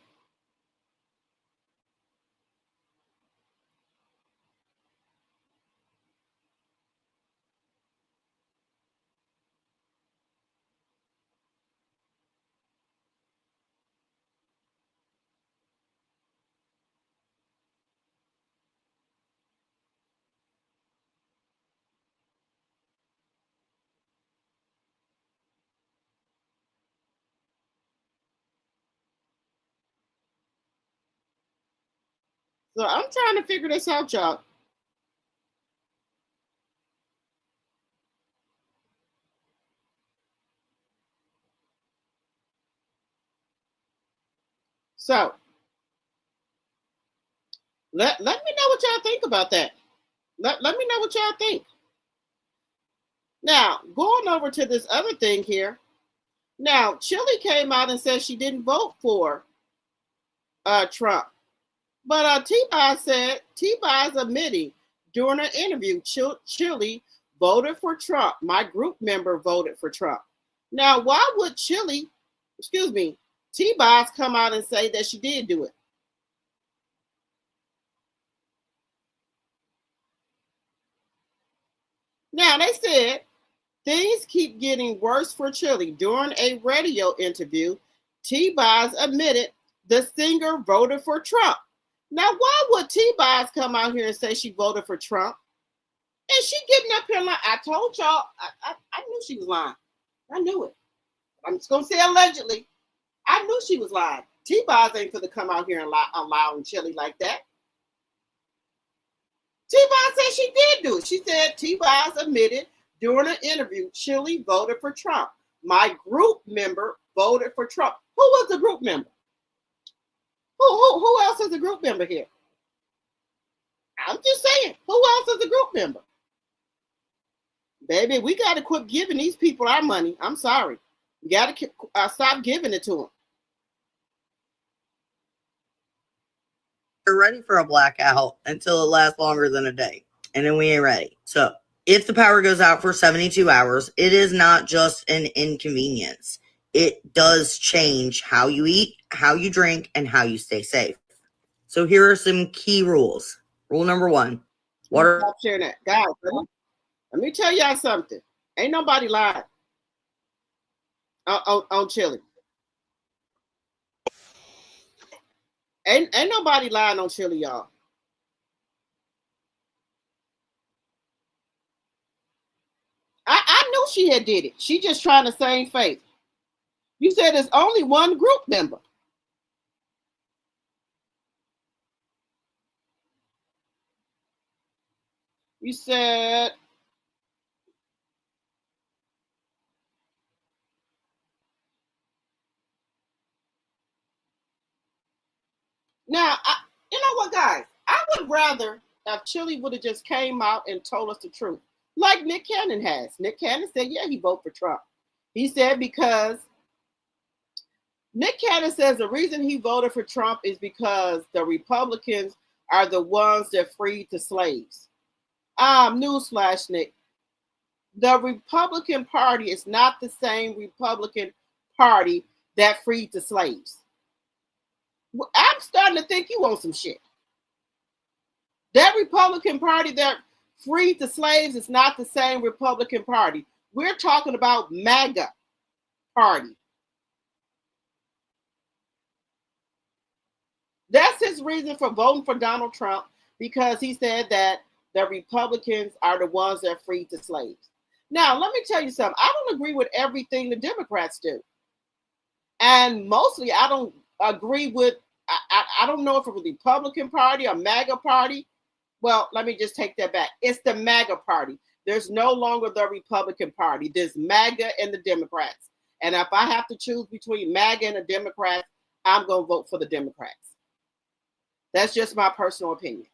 So I'm trying to figure this out, y'all. So let me know what y'all think about that. Let me know what y'all think. Now, going over to this other thing here. Now, Chili came out and said she didn't vote for Trump. But T-Boz said, T-Boz admitting during an interview, Chili voted for Trump. My group member voted for Trump. Now, why would T-Boz come out and say that she did do it? Now, they said things keep getting worse for Chili. During a radio interview, T-Boz admitted the singer voted for Trump. Now, why would T-Boz come out here and say she voted for Trump? And she getting up here like, I told y'all, I knew she was lying. I knew it. I'm just going to say allegedly. I knew she was lying. T-Boz ain't for to come out here and lie, allowing Chili like that. T-Boz said she did do it. She said T-Boz admitted during an interview, Chili voted for Trump. My group member voted for Trump. Who was the group member? Who else is a group member here? I'm just saying, who else is a group member? Baby, we got to quit giving these people our money. I'm sorry. We got to stop giving it to them. We're ready for a blackout until it lasts longer than a day. And then we ain't ready. So if the power goes out for 72 hours, it is not just an inconvenience. It does change how you eat, how you drink, and how you stay safe. So here are some key rules. Rule number 1. Water. Stop sharing that. Guys, let me tell y'all something. Ain't nobody lying on Chili. Ain't nobody lying on Chili, y'all. I knew she had did it. She just trying to save face. You said there's only one group member. You said now, you know what, guys? I would rather if Chili would have just came out and told us the truth, like Nick Cannon has. Nick Cannon said, yeah, he voted for Trump. He said because Nick Cannon says the reason he voted for Trump is because the Republicans are the ones that freed the slaves. Newsflash, Nick. The Republican Party is not the same Republican Party that freed the slaves. I'm starting to think you want some shit. That Republican Party that freed the slaves is not the same Republican Party. We're talking about MAGA Party. That's his reason for voting for Donald Trump, because he said that the Republicans are the ones that freed the slaves. Now, let me tell you something. I don't agree with everything the Democrats do. And mostly I don't agree with, I don't know if it was the Republican Party or MAGA Party. Well, let me just take that back. It's the MAGA Party. There's no longer the Republican Party. There's MAGA and the Democrats. And if I have to choose between MAGA and the Democrats, I'm going to vote for the Democrats. That's just my personal opinion.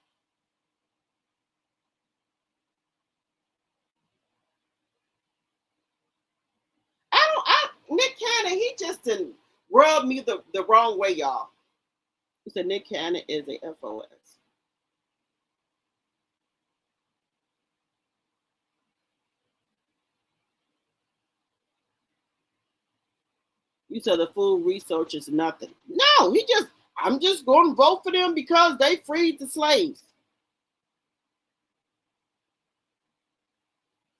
Nick Cannon, he just didn't rub me the wrong way, y'all. He said Nick Cannon is a FOS. You said the full research is nothing. No, I'm just going to vote for them because they freed the slaves.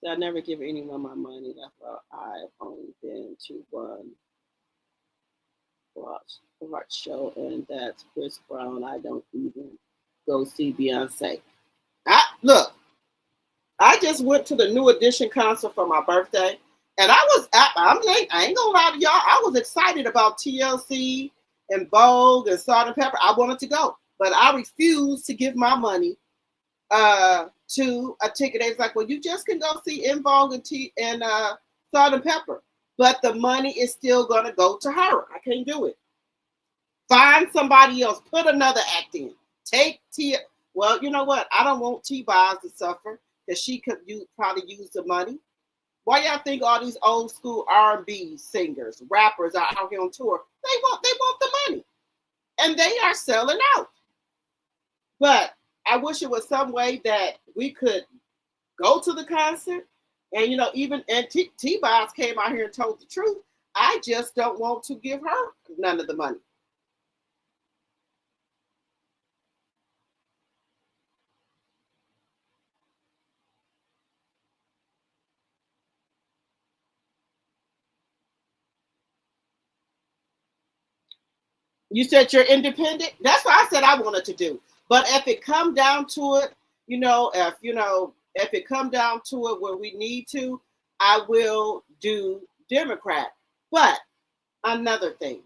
I never give anyone my money. That's why I've only been to one watch show, and that's Chris Brown. I don't even go see Beyonce. Look, I just went to the New Edition concert for my birthday, and I ain't gonna lie to y'all. I was excited about TLC and Vogue and Salt and Pepper. I wanted to go. but I refuse to give my money to a ticket. They was like, well, you just can go see In Vogue and Salt and Pepper, but the money is still gonna go to her. I can't do it. Find somebody else. Put another act in. Take T. Well, you know what? I don't want T-Boz to suffer because she could probably use the money. Why y'all think all these old school R&B singers, rappers are out here on tour? They want the money, and they are selling out. But I wish it was some way that we could go to the concert, and even T-Boz came out here and told the truth. I just don't want to give her none of the money. You said you're independent. That's what I said I wanted to do. But if it come down to it, if it come down to it where we need to, I will do Democrat. But another thing,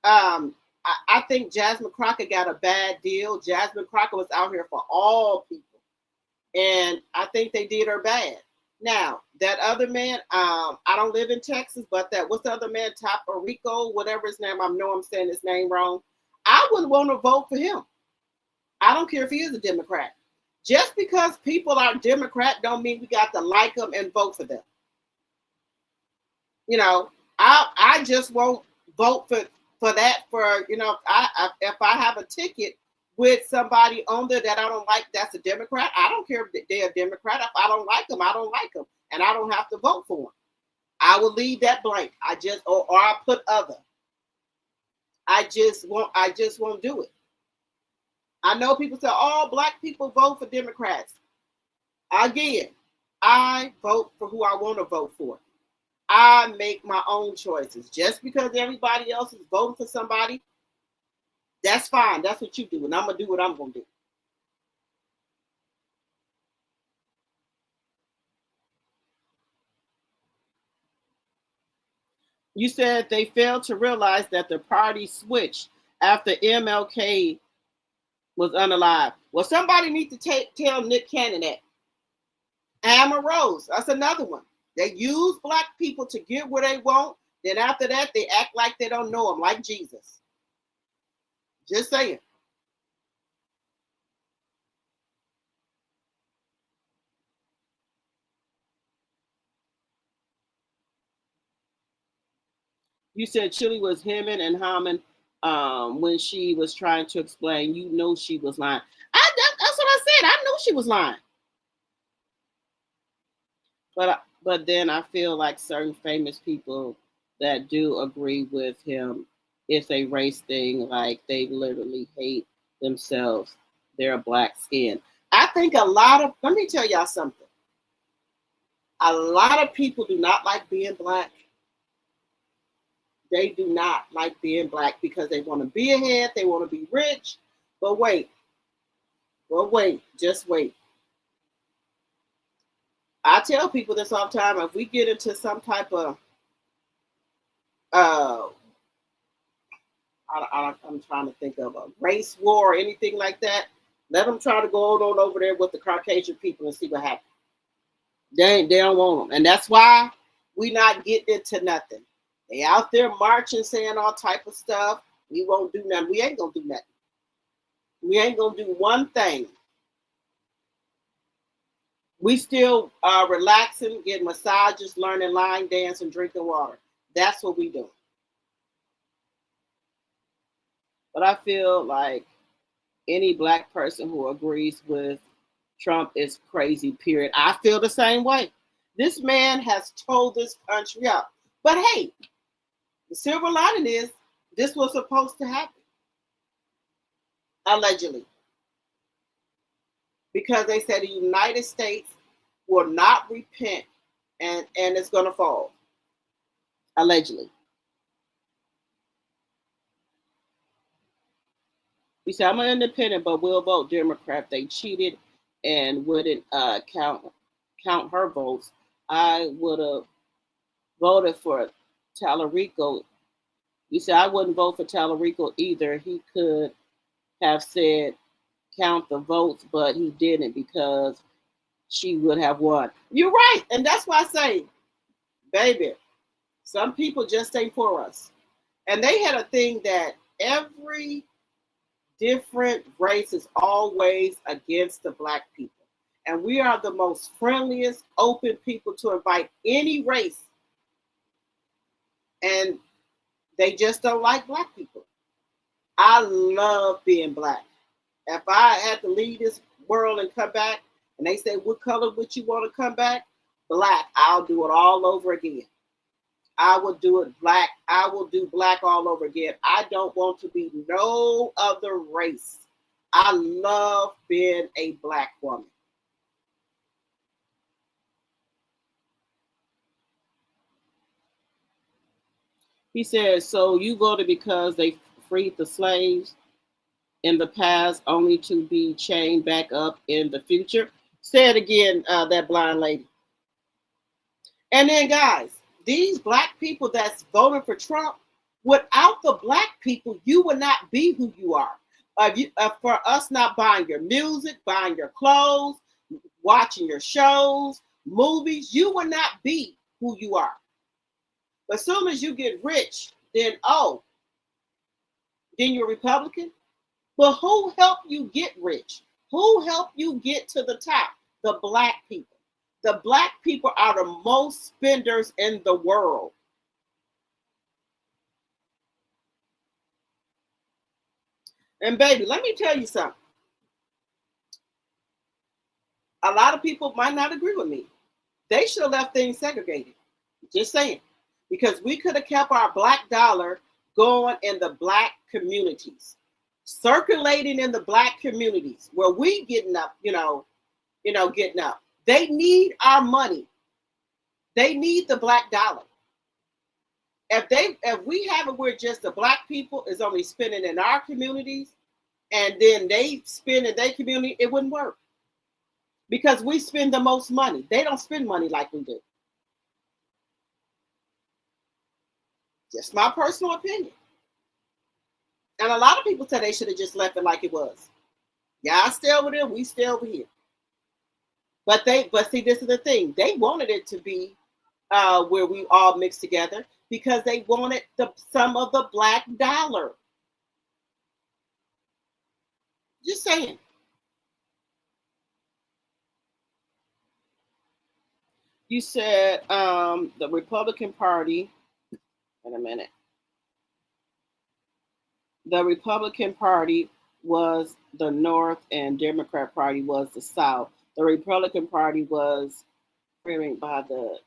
I think Jasmine Crocker got a bad deal. Jasmine Crocker was out here for all people, and I think they did her bad. Now, that other man, I don't live in Texas, but what's the other man, Taparico, whatever his name, I know I'm saying his name wrong. I wouldn't want to vote for him. I don't care if he is a Democrat. Just because people are Democrat don't mean we got to like them and vote for them. I just won't vote for that. If I have a ticket with somebody on there that I don't like, that's a Democrat. I don't care if they're a Democrat. If I don't like them, I don't like them, and I don't have to vote for them. I will leave that blank. Or I put other. I just won't do it. I know people say, "Oh, black people vote for Democrats." Again, I vote for who I want to vote for. I make my own choices. Just because everybody else is voting for somebody, that's fine. That's what you do. And I'm going to do what I'm going to do. You said they failed to realize that the party switched after MLK was unalive. Well, somebody needs to tell Nick Cannon that. Amber Rose, that's another one. They use black people to get where they want. Then after that, they act like they don't know him, like Jesus. Just saying. You said Chili was hemming and humming when she was trying to explain. You know she was lying. That's what I said. I knew she was lying. But then I feel like certain famous people that do agree with him, it's a race thing, like they literally hate themselves, their black skin. I think let me tell y'all something. A lot of people do not like being black. They do not like being black because they want to be ahead, they want to be rich. But wait, just wait. I tell people this all the time. If we get into some type of I'm trying to think of a race war or anything like that, let them try to go on over there with the Caucasian people and see what happens. They don't want them. And that's why we not getting into nothing. They out there marching, saying all type of stuff. We won't do nothing. We ain't going to do nothing. We ain't going to do one thing. We still relaxing, getting massages, learning line dance, and drinking water. That's what we do. But I feel like any black person who agrees with Trump is crazy, period. I feel the same way. This man has told this country up. But hey, the silver lining is this was supposed to happen. Allegedly. Because they said the United States will not repent and it's going to fall. Allegedly. We said, I'm an independent, but we'll vote Democrat. They cheated and wouldn't count her votes. I would have voted for Tallarico. You said I wouldn't vote for Tallarico either. He could have said count the votes, but he didn't because she would have won. You're right. And that's why I say, baby, some people just ain't for us. And they had a thing that every different race is always against the black people. And we are the most friendliest, open people to invite any race. And they just don't like black people. I love being black. If I had to leave this world and come back, and they say, what color would you want to come back? Black. I'll do it all over again. I will do it black. I will do black all over again. I don't want to be no other race. I love being a black woman. He says, so you voted because they freed the slaves in the past only to be chained back up in the future? Say it again, that blind lady. And then, guys, these black people that's voting for Trump, without the black people, you would not be who you are. For us not buying your music, buying your clothes, watching your shows, movies, you would not be who you are. But as soon as you get rich, then you're Republican. But who helped you get rich? Who helped you get to the top? The black people. The black people are the most spenders in the world. And baby, let me tell you something. A lot of people might not agree with me. They should have left things segregated. Just saying. Because we could have kept our black dollar going in the black communities, circulating in the black communities where we getting up, getting up. They need our money. They need the black dollar. If we have it where just the black people is only spending in our communities and then they spend in their community, it wouldn't work. Because we spend the most money. They don't spend money like we do. Just my personal opinion. And a lot of people say they should have just left it like it was. Y'all stay over there, we stay over here. But see, this is the thing. They wanted it to be where we all mixed together because they wanted some of the black dollar. Just saying. You said the Republican Party. Wait a minute. The Republican Party was the North and Democrat Party was the South. The Republican Party was framed by the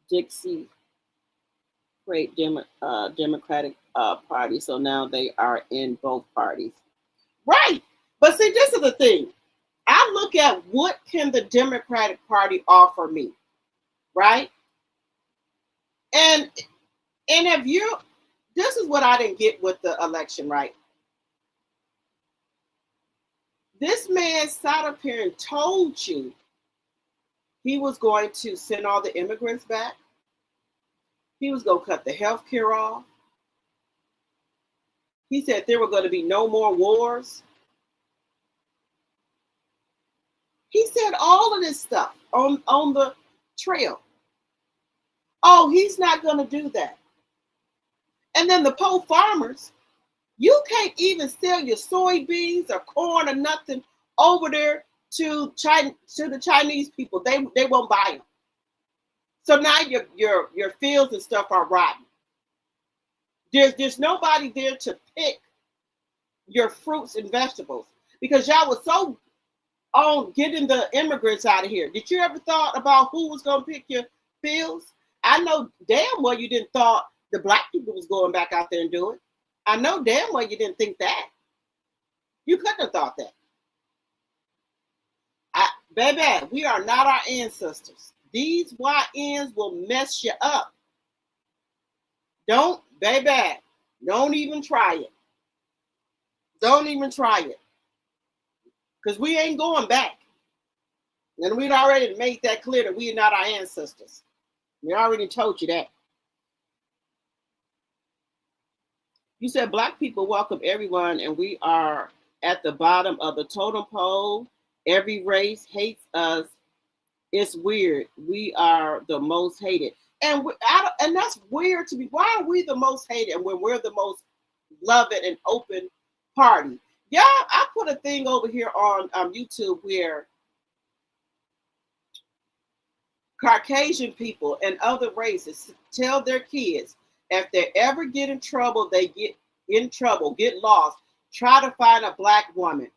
Dixie Great Democratic Party. So now they are in both parties. Right. But see, this is the thing. I look at what can the Democratic Party offer me, right? And if this is what I didn't get with the election, right? This man sat up here and told you he was going to send all the immigrants back. He was going to cut the health care off. He said there were going to be no more wars. He said all of this stuff on the trail. Oh, he's not going to do that. And then the poor farmers, you can't even sell your soybeans or corn or nothing over there to the Chinese people. They won't buy them. So now your fields and stuff are rotten. There's nobody there to pick your fruits and vegetables because y'all was so on getting the immigrants out of here. Did you ever thought about who was going to pick your fields? I know damn well you didn't thought the black people was going back out there and do it. I know damn well you didn't think that. You couldn't have thought that. Baby, we are not our ancestors. These YNs will mess you up. Don't even try it. Don't even try it. Because we ain't going back. And we'd already made that clear that we are not our ancestors. We already told you that. You said black people welcome everyone and we are at the bottom of the totem pole. Every race hates us. It's weird. We are the most hated. And and that's weird to me. Why are we the most hated when we're the most loved and open party? Yeah, I put a thing over here on YouTube where Caucasian people and other races tell their kids if they ever get in trouble, get lost, try to find a black woman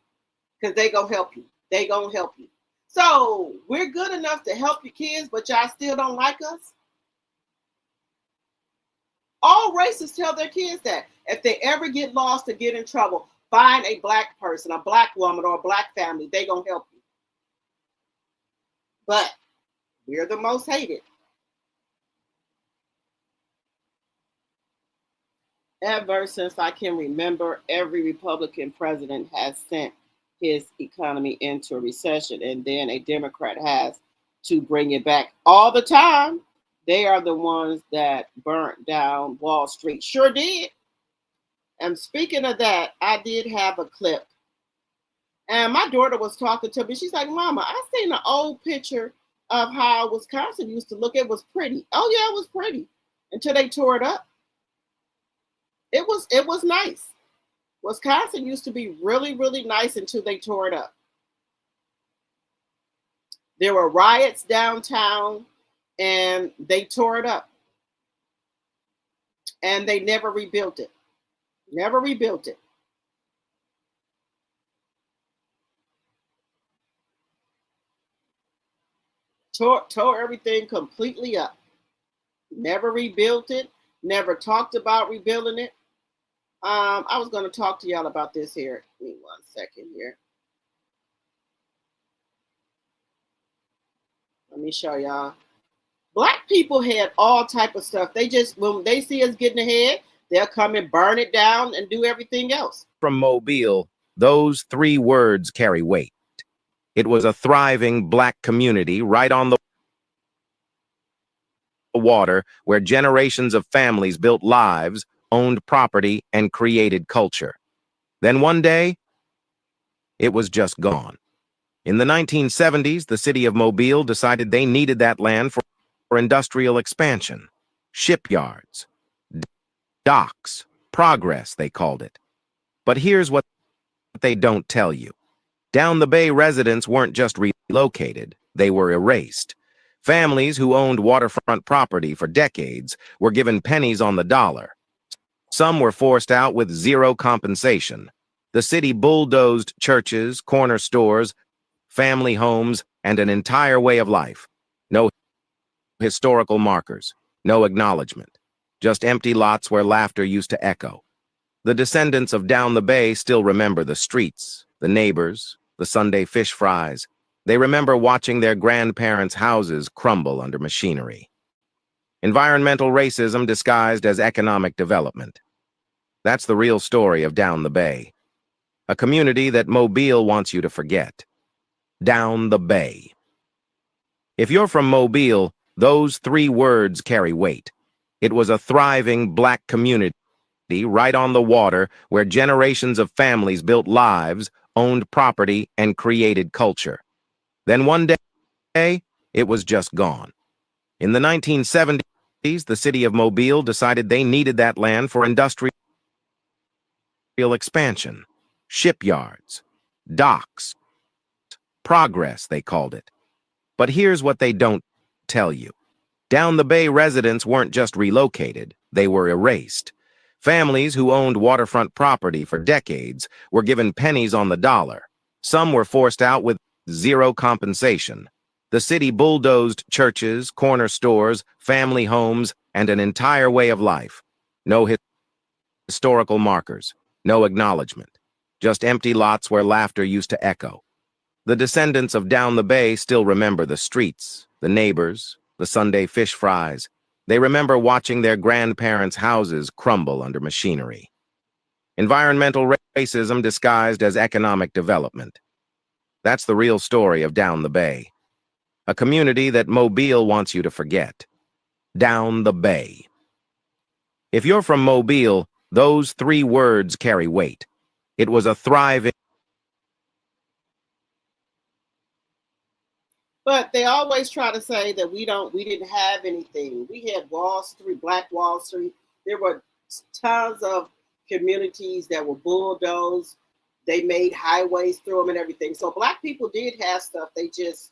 because they gonna help you. They gonna help you. So we're good enough to help your kids, but y'all still don't like us? All races tell their kids that if they ever get lost or get in trouble, find a black person, a black woman, or a black family. They gonna help you. But we're the most hated. Ever since I can remember, every Republican president has sent his economy into a recession, and then a Democrat has to bring it back all the time. They are the ones that burnt down Wall Street. Sure did. And speaking of that, I did have a clip. And my daughter was talking to me. She's like, Mama, I seen an old picture of how Wisconsin used to look. It was pretty. Oh, yeah, it was pretty. Until they tore it up. It was nice. Wisconsin used to be really, really nice until they tore it up. There were riots downtown, and they tore it up. And they never rebuilt it. Never rebuilt it. Tore everything completely up. Never rebuilt it. Never talked about rebuilding it. I was going to talk to y'all about this here. Give me 1 second here. Let me show y'all. Black people had all type of stuff. They just, when they see us getting ahead, they'll come and burn it down and do everything else. From Mobile, those 3 words carry weight. It was a thriving black community right on the water where generations of families built lives, owned property, and created culture. Then one day, it was just gone. In the 1970s, the city of Mobile decided they needed that land for industrial expansion. Shipyards, docks, progress, they called it. But here's what they don't tell you. Down the Bay residents weren't just relocated, they were erased. Families who owned waterfront property for decades were given pennies on the dollar. Some were forced out with zero compensation. The city bulldozed churches, corner stores, family homes, and an entire way of life. No historical markers, no acknowledgement, just empty lots where laughter used to echo. The descendants of Down the Bay still remember the streets, the neighbors, the Sunday fish fries. They remember watching their grandparents' houses crumble under machinery. Environmental racism disguised as economic development. That's the real story of Down the Bay. A community that Mobile wants you to forget. Down the Bay. If you're from Mobile, those 3 words carry weight. It was a thriving black community right on the water where generations of families built lives, owned property, and created culture. Then one day, it was just gone. In the 1970s, the city of Mobile decided they needed that land for industrial expansion. Shipyards, docks, progress, they called it. But here's what they don't tell you. Down the Bay residents weren't just relocated, they were erased. Families who owned waterfront property for decades were given pennies on the dollar. Some were forced out with zero compensation. The city bulldozed churches, corner stores, family homes, and an entire way of life. No historical markers, no acknowledgement, just empty lots where laughter used to echo. The descendants of Down the Bay still remember the streets, the neighbors, the Sunday fish fries. They remember watching their grandparents' houses crumble under machinery. Environmental racism disguised as economic development. That's the real story of Down the Bay. A community that Mobile wants you to forget. Down the Bay. If you're from Mobile, those 3 words carry weight. It was a thriving But they always try to say that we didn't have anything. We had Wall Street, Black Wall Street. There were tons of communities that were bulldozed. They made highways through them and everything. So Black people did have stuff. They just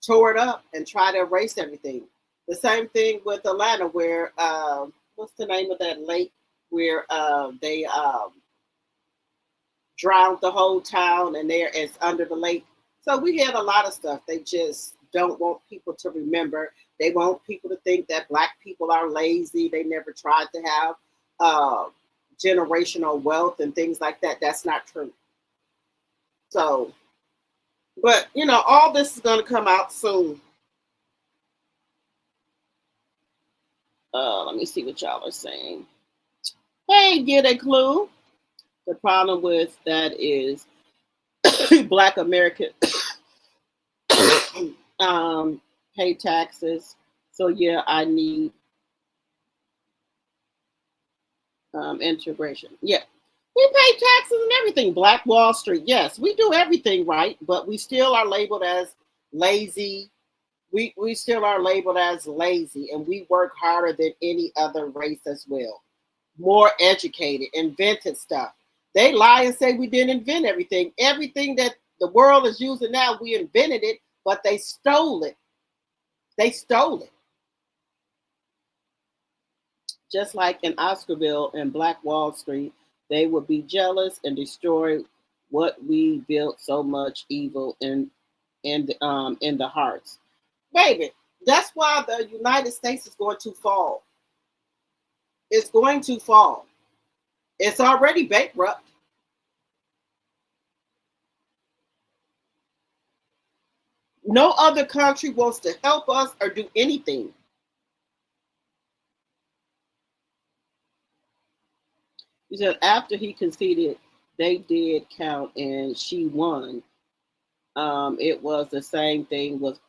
tore it up and tried to erase everything. The same thing with Atlanta, where what's the name of that lake where they drowned the whole town, and there it's under the lake. So we had a lot of stuff. They just don't want people to remember. They want people to think that Black people are lazy. They never tried to have generational wealth and things like that. That's not true. So, but you know, all this is going to come out soon. Let me see what y'all are saying. Hey, get a clue. The problem with that is Black American pay taxes. So yeah, I need integration. Yeah, we pay taxes and everything. Black Wall Street. Yes, we do everything right, but we still are labeled as lazy. We still are labeled as lazy, and we work harder than any other race as well. More educated, invented stuff. They lie and say we didn't invent everything. Everything that the world is using now, we invented it, but they stole it. They stole it. Just like in Oscarville and Black Wall Street, they would be jealous and destroy what we built so much evil in the hearts. Baby, that's why the United States is going to fall. It's going to fall. It's already bankrupt. No other country wants to help us or do anything. He said after he conceded, they did count and she won. It was the same thing with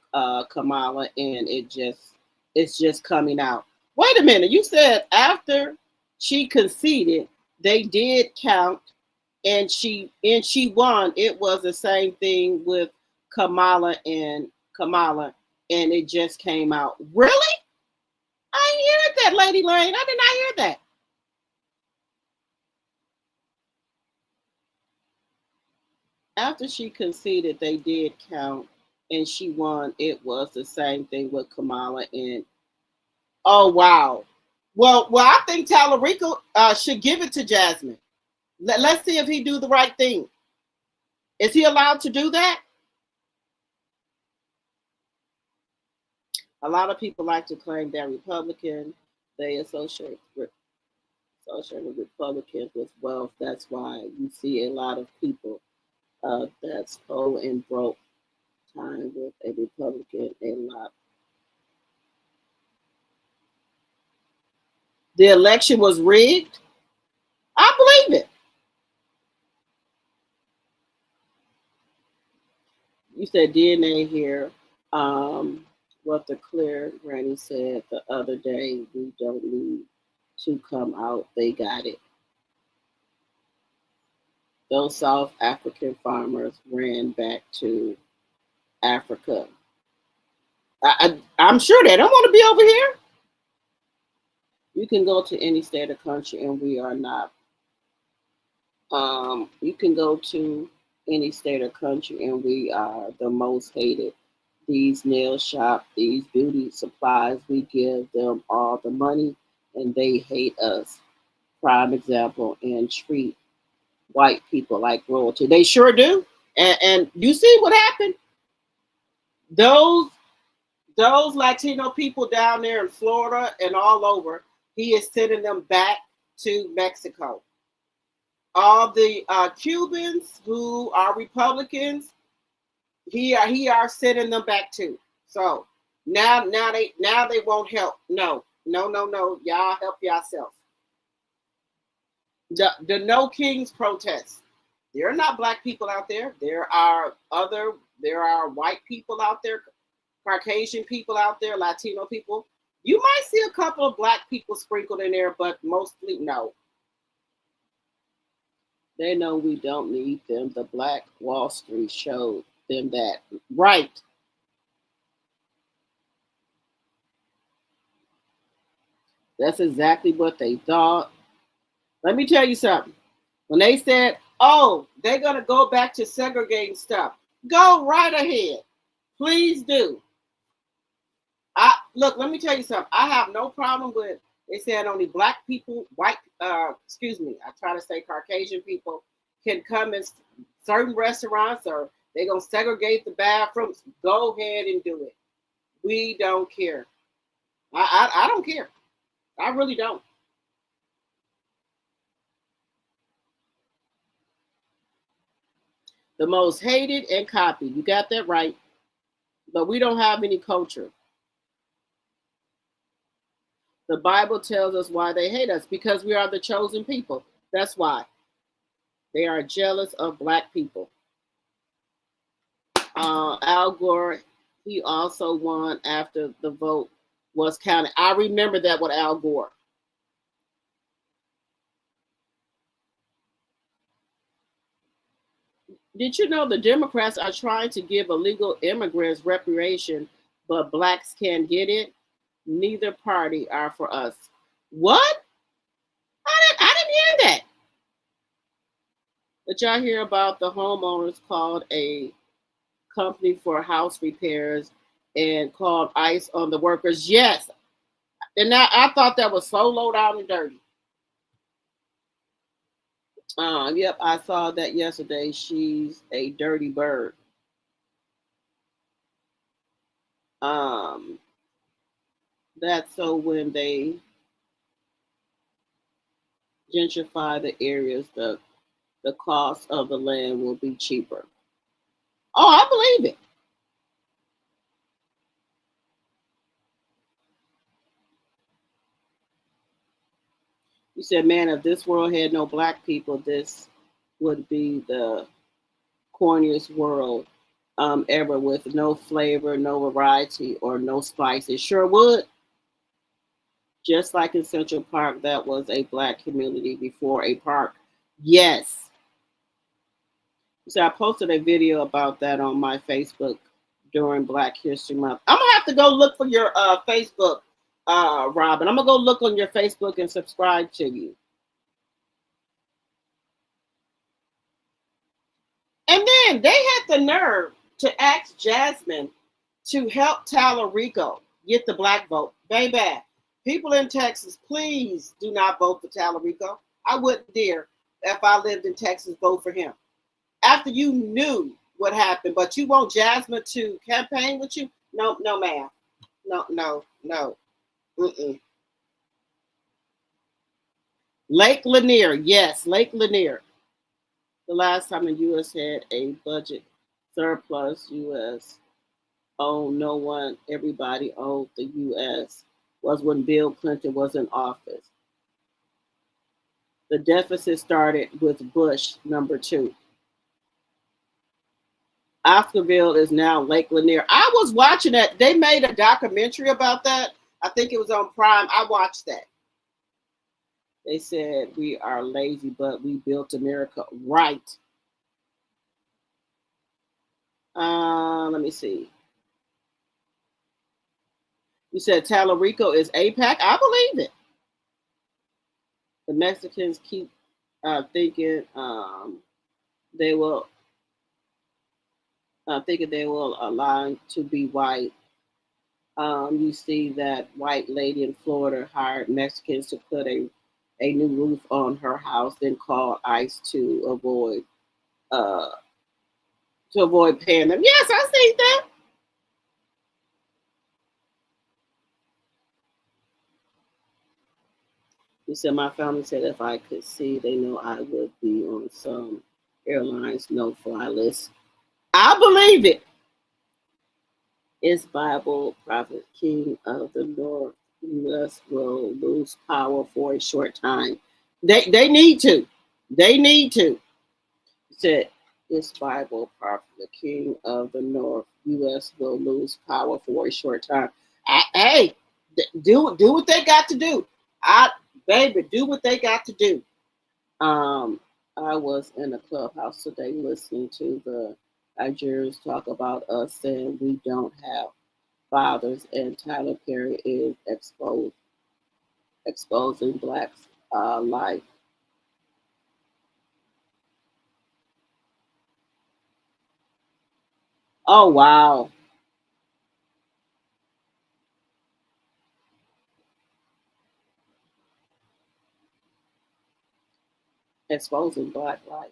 Kamala, and it's just coming out. Wait a minute, you said after she conceded, they did count and she won. It was the same thing with Kamala, and it just came out. Really? I ain't heard that, Lady Lane. I did not hear that. After she conceded, they did count and she won. It was the same thing with Kamala, and oh wow. Well, I think Tallarico should give it to Jasmine. Let's see if he do the right thing. Is he allowed to do that? A lot of people like to claim they're Republican. They associate Republicans with wealth. That's why you see a lot of people that's poor and broke time with a Republican a lot. The election was rigged. I believe it. You said DNA here. What the clear Granny said the other day, we don't need to come out. They got it. Those South African farmers ran back to Africa. I'm sure they don't want to be over here. You can go to any state or country and we are not. You can go to any state or country and we are the most hated. These nail shop, these beauty supplies, we give them all the money and they hate us. Prime example, and treat white people like royalty. They sure do. And you see what happened? Those Latino people down there in Florida and all over, he is sending them back to Mexico. All the Cubans who are Republicans, he are sending them back too. So now they won't help. No. Y'all help yourself. The No Kings protest. There are not black people out there. There are white people out there, Caucasian people out there, Latino people. You might see a couple of black people sprinkled in there, but mostly no. They know we don't need them. The Black Wall Street showed them that. Right. That's exactly what they thought. Let me tell you something. When they said, oh, they're going to go back to segregating stuff, go right ahead. Please do. Look, let me tell you something. I have no problem with, they said only black people, I try to say Caucasian people can come in certain restaurants, or they're going to segregate the bathrooms. Go ahead and do it. We don't care. I don't care. I really don't. The most hated and copied. You got that right. But we don't have any culture. The Bible tells us why they hate us, because we are the chosen people. That's why. They are jealous of black people. Al Gore, he also won after the vote was counted. I remember that with Al Gore. Did you know the Democrats are trying to give illegal immigrants reparation, but blacks can't get it? Neither party are for us. What? I didn't hear that. Did y'all hear about the homeowners called a company for house repairs and called ICE on the workers? Yes. And now I thought that was so low down and dirty. Yep, I saw that yesterday. She's a dirty bird. That's so when they gentrify the areas, the cost of the land will be cheaper. Oh, I believe it. You said, man, if this world had no black people, this would be the corniest world ever, with no flavor, no variety, or no spice. It sure would. Just like in Central Park, that was a black community before a park. Yes. So I posted a video about that on my Facebook during Black History Month. I'm gonna have to go look for your Facebook, Robin. I'm gonna go look on your Facebook and subscribe to you. And then they had the nerve to ask Jasmine to help Tallarico get the black vote. Baby, people in Texas, please do not vote for Tallarico. I wouldn't dare, if I lived in Texas, vote for him. After you knew what happened, but you want Jasmine to campaign with you? No, ma'am. No. Mm-mm. Lake Lanier, yes, Lake Lanier. The last time the U.S. had a budget surplus, U.S. owned no one, everybody owned the U.S. was when Bill Clinton was in office. The deficit started with Bush #2. Oscarville is now Lake Lanier. I was watching that. They made a documentary about that. I think it was on Prime. I watched that. They said we are lazy, but we built America right. Let me see. You said Tallarico is APAC. I believe it. The Mexicans keep thinking they will allow to be white. You see that white lady in Florida hired Mexicans to put a new roof on her house, then called ICE to avoid paying them. Yes, I see that. You said my family said if I could see, they know I would be on some airlines no-fly list. I believe it. It's Bible prophet, King of the North. U.S. will lose power for a short time. They need to. They need to. It said, it's Bible prophet, the King of the North. U.S. will lose power for a short time. Hey, do what they got to do. Baby, do what they got to do. I was in a clubhouse today listening to the Nigerians talk about us saying we don't have fathers, and Tyler Perry is exposed. Exposing Blacks' life. Oh, wow. Exposing Black life.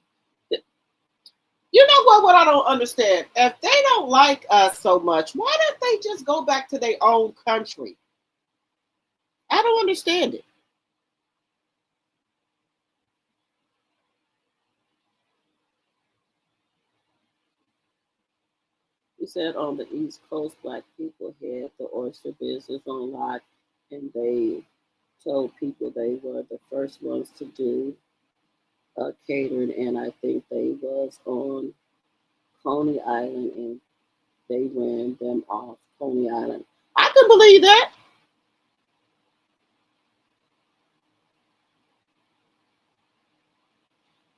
You know what? What I don't understand. If they don't like us so much, why don't they just go back to their own country? I don't understand it. He said on the East Coast, Black people had the oyster business on lock, and they told people they were the first ones to do catering, and I think they was on Coney Island, and they ran them off Coney Island. I can believe that.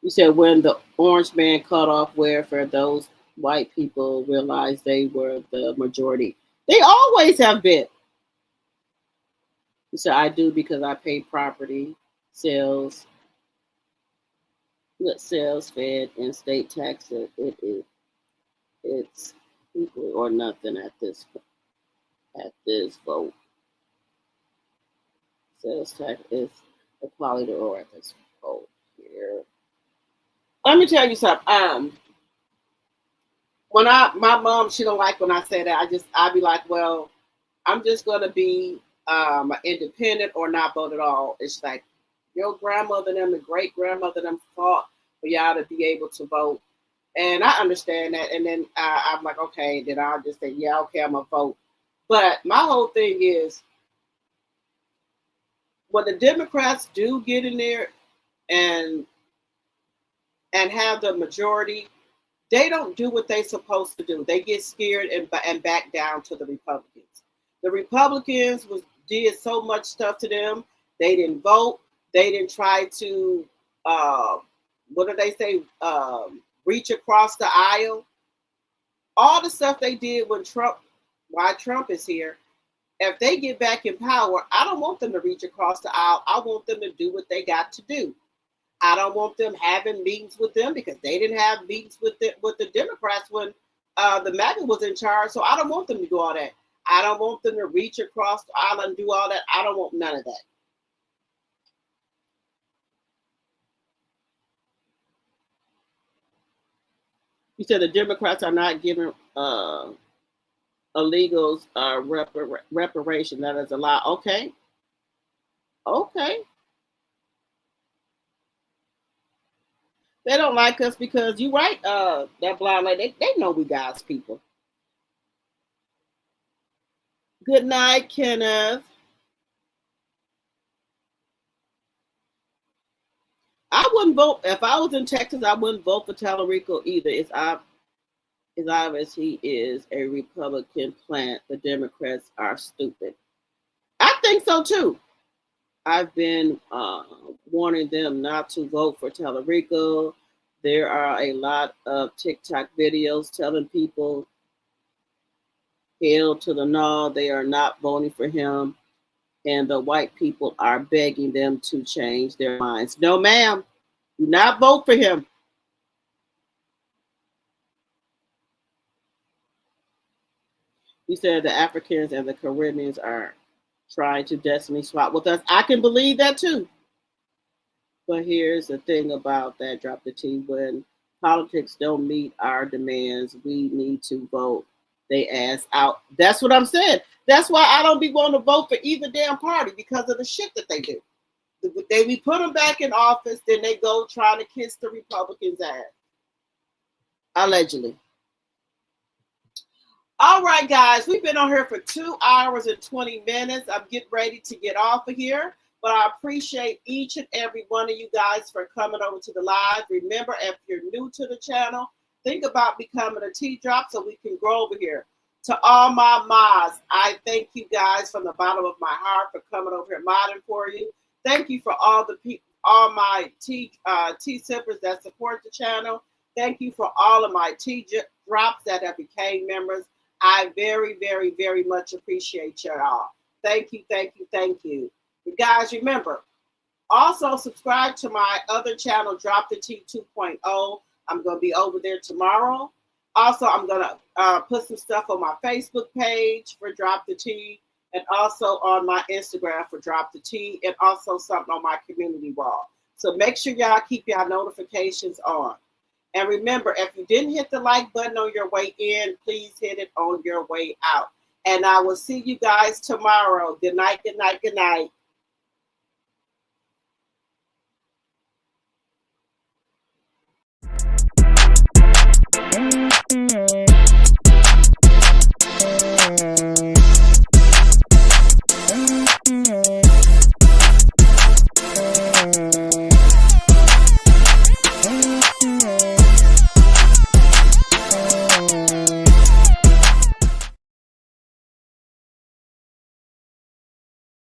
You said when the orange man cut off welfare, those white people realized they were the majority. They always have been. You said I do because I pay property, sales, sales, fed, and state taxes. It's equal or nothing at this vote. Sales tax is equality or at this vote here. Let me tell you something. When my mom, she don't like when I say that. I be like, well, I'm just gonna be an independent or not vote at all. It's like your grandmother and them, the great grandmother them fought for y'all to be able to vote, and I understand that. And then I'm like, okay, then I'll just say, yeah, okay, I'm gonna vote. But my whole thing is when the Democrats do get in there and have the majority, they don't do what they're supposed to do. They get scared and back down to the Republicans. The Republicans did so much stuff to them. They didn't vote. They didn't try to, what do they say, reach across the aisle. All the stuff they did while Trump is here, if they get back in power, I don't want them to reach across the aisle. I want them to do what they got to do. I don't want them having meetings with them because they didn't have meetings with the Democrats when the MAGA was in charge. So I don't want them to do all that. I don't want them to reach across the aisle and do all that. I don't want none of that. You said the Democrats are not giving illegals reparation. That is a lie. Okay. Okay. They don't like us because you right, that blind lady, they know we God's people. Good night, Kenneth. I wouldn't vote if I was in Texas. I wouldn't vote for Tallarico either. It's obvious he is a Republican plant. The Democrats are stupid. I think so too. I've been warning them not to vote for Tallarico. There are a lot of TikTok videos telling people hell to the no, they are not voting for him. And the white people are begging them to change their minds. No, ma'am, do not vote for him. You said the Africans and the Caribbeans are trying to destiny swap with us. I can believe that too. But here's the thing about that, drop the T. When politics don't meet our demands, we need to vote they ass out. That's what I'm saying. That's why I don't be wanting to vote for either damn party because of the shit that they do. We put them back in office, then they go trying to kiss the Republicans' ass. Allegedly. All right, guys, we've been on here for 2 hours and 20 minutes. I'm getting ready to get off of here, but I appreciate each and every one of you guys for coming over to the live. Remember, if you're new to the channel, think about becoming a T-Drop so we can grow over here. To all my mods, I thank you guys from the bottom of my heart for coming over here modding for you. Thank you for all the people, all my T-Sippers that support the channel. Thank you for all of my T-Drops that have became members. I very, very, very much appreciate you all. Thank you, thank you, thank you. Guys, remember, also subscribe to my other channel, Drop the T 2.0. I'm going to be over there tomorrow. Also, I'm going to put some stuff on my Facebook page for Drop the T, and also on my Instagram for Drop the T, and also something on my community wall. So make sure y'all keep y'all notifications on. And remember, if you didn't hit the like button on your way in, please hit it on your way out. And I will see you guys tomorrow. Good night, good night, good night.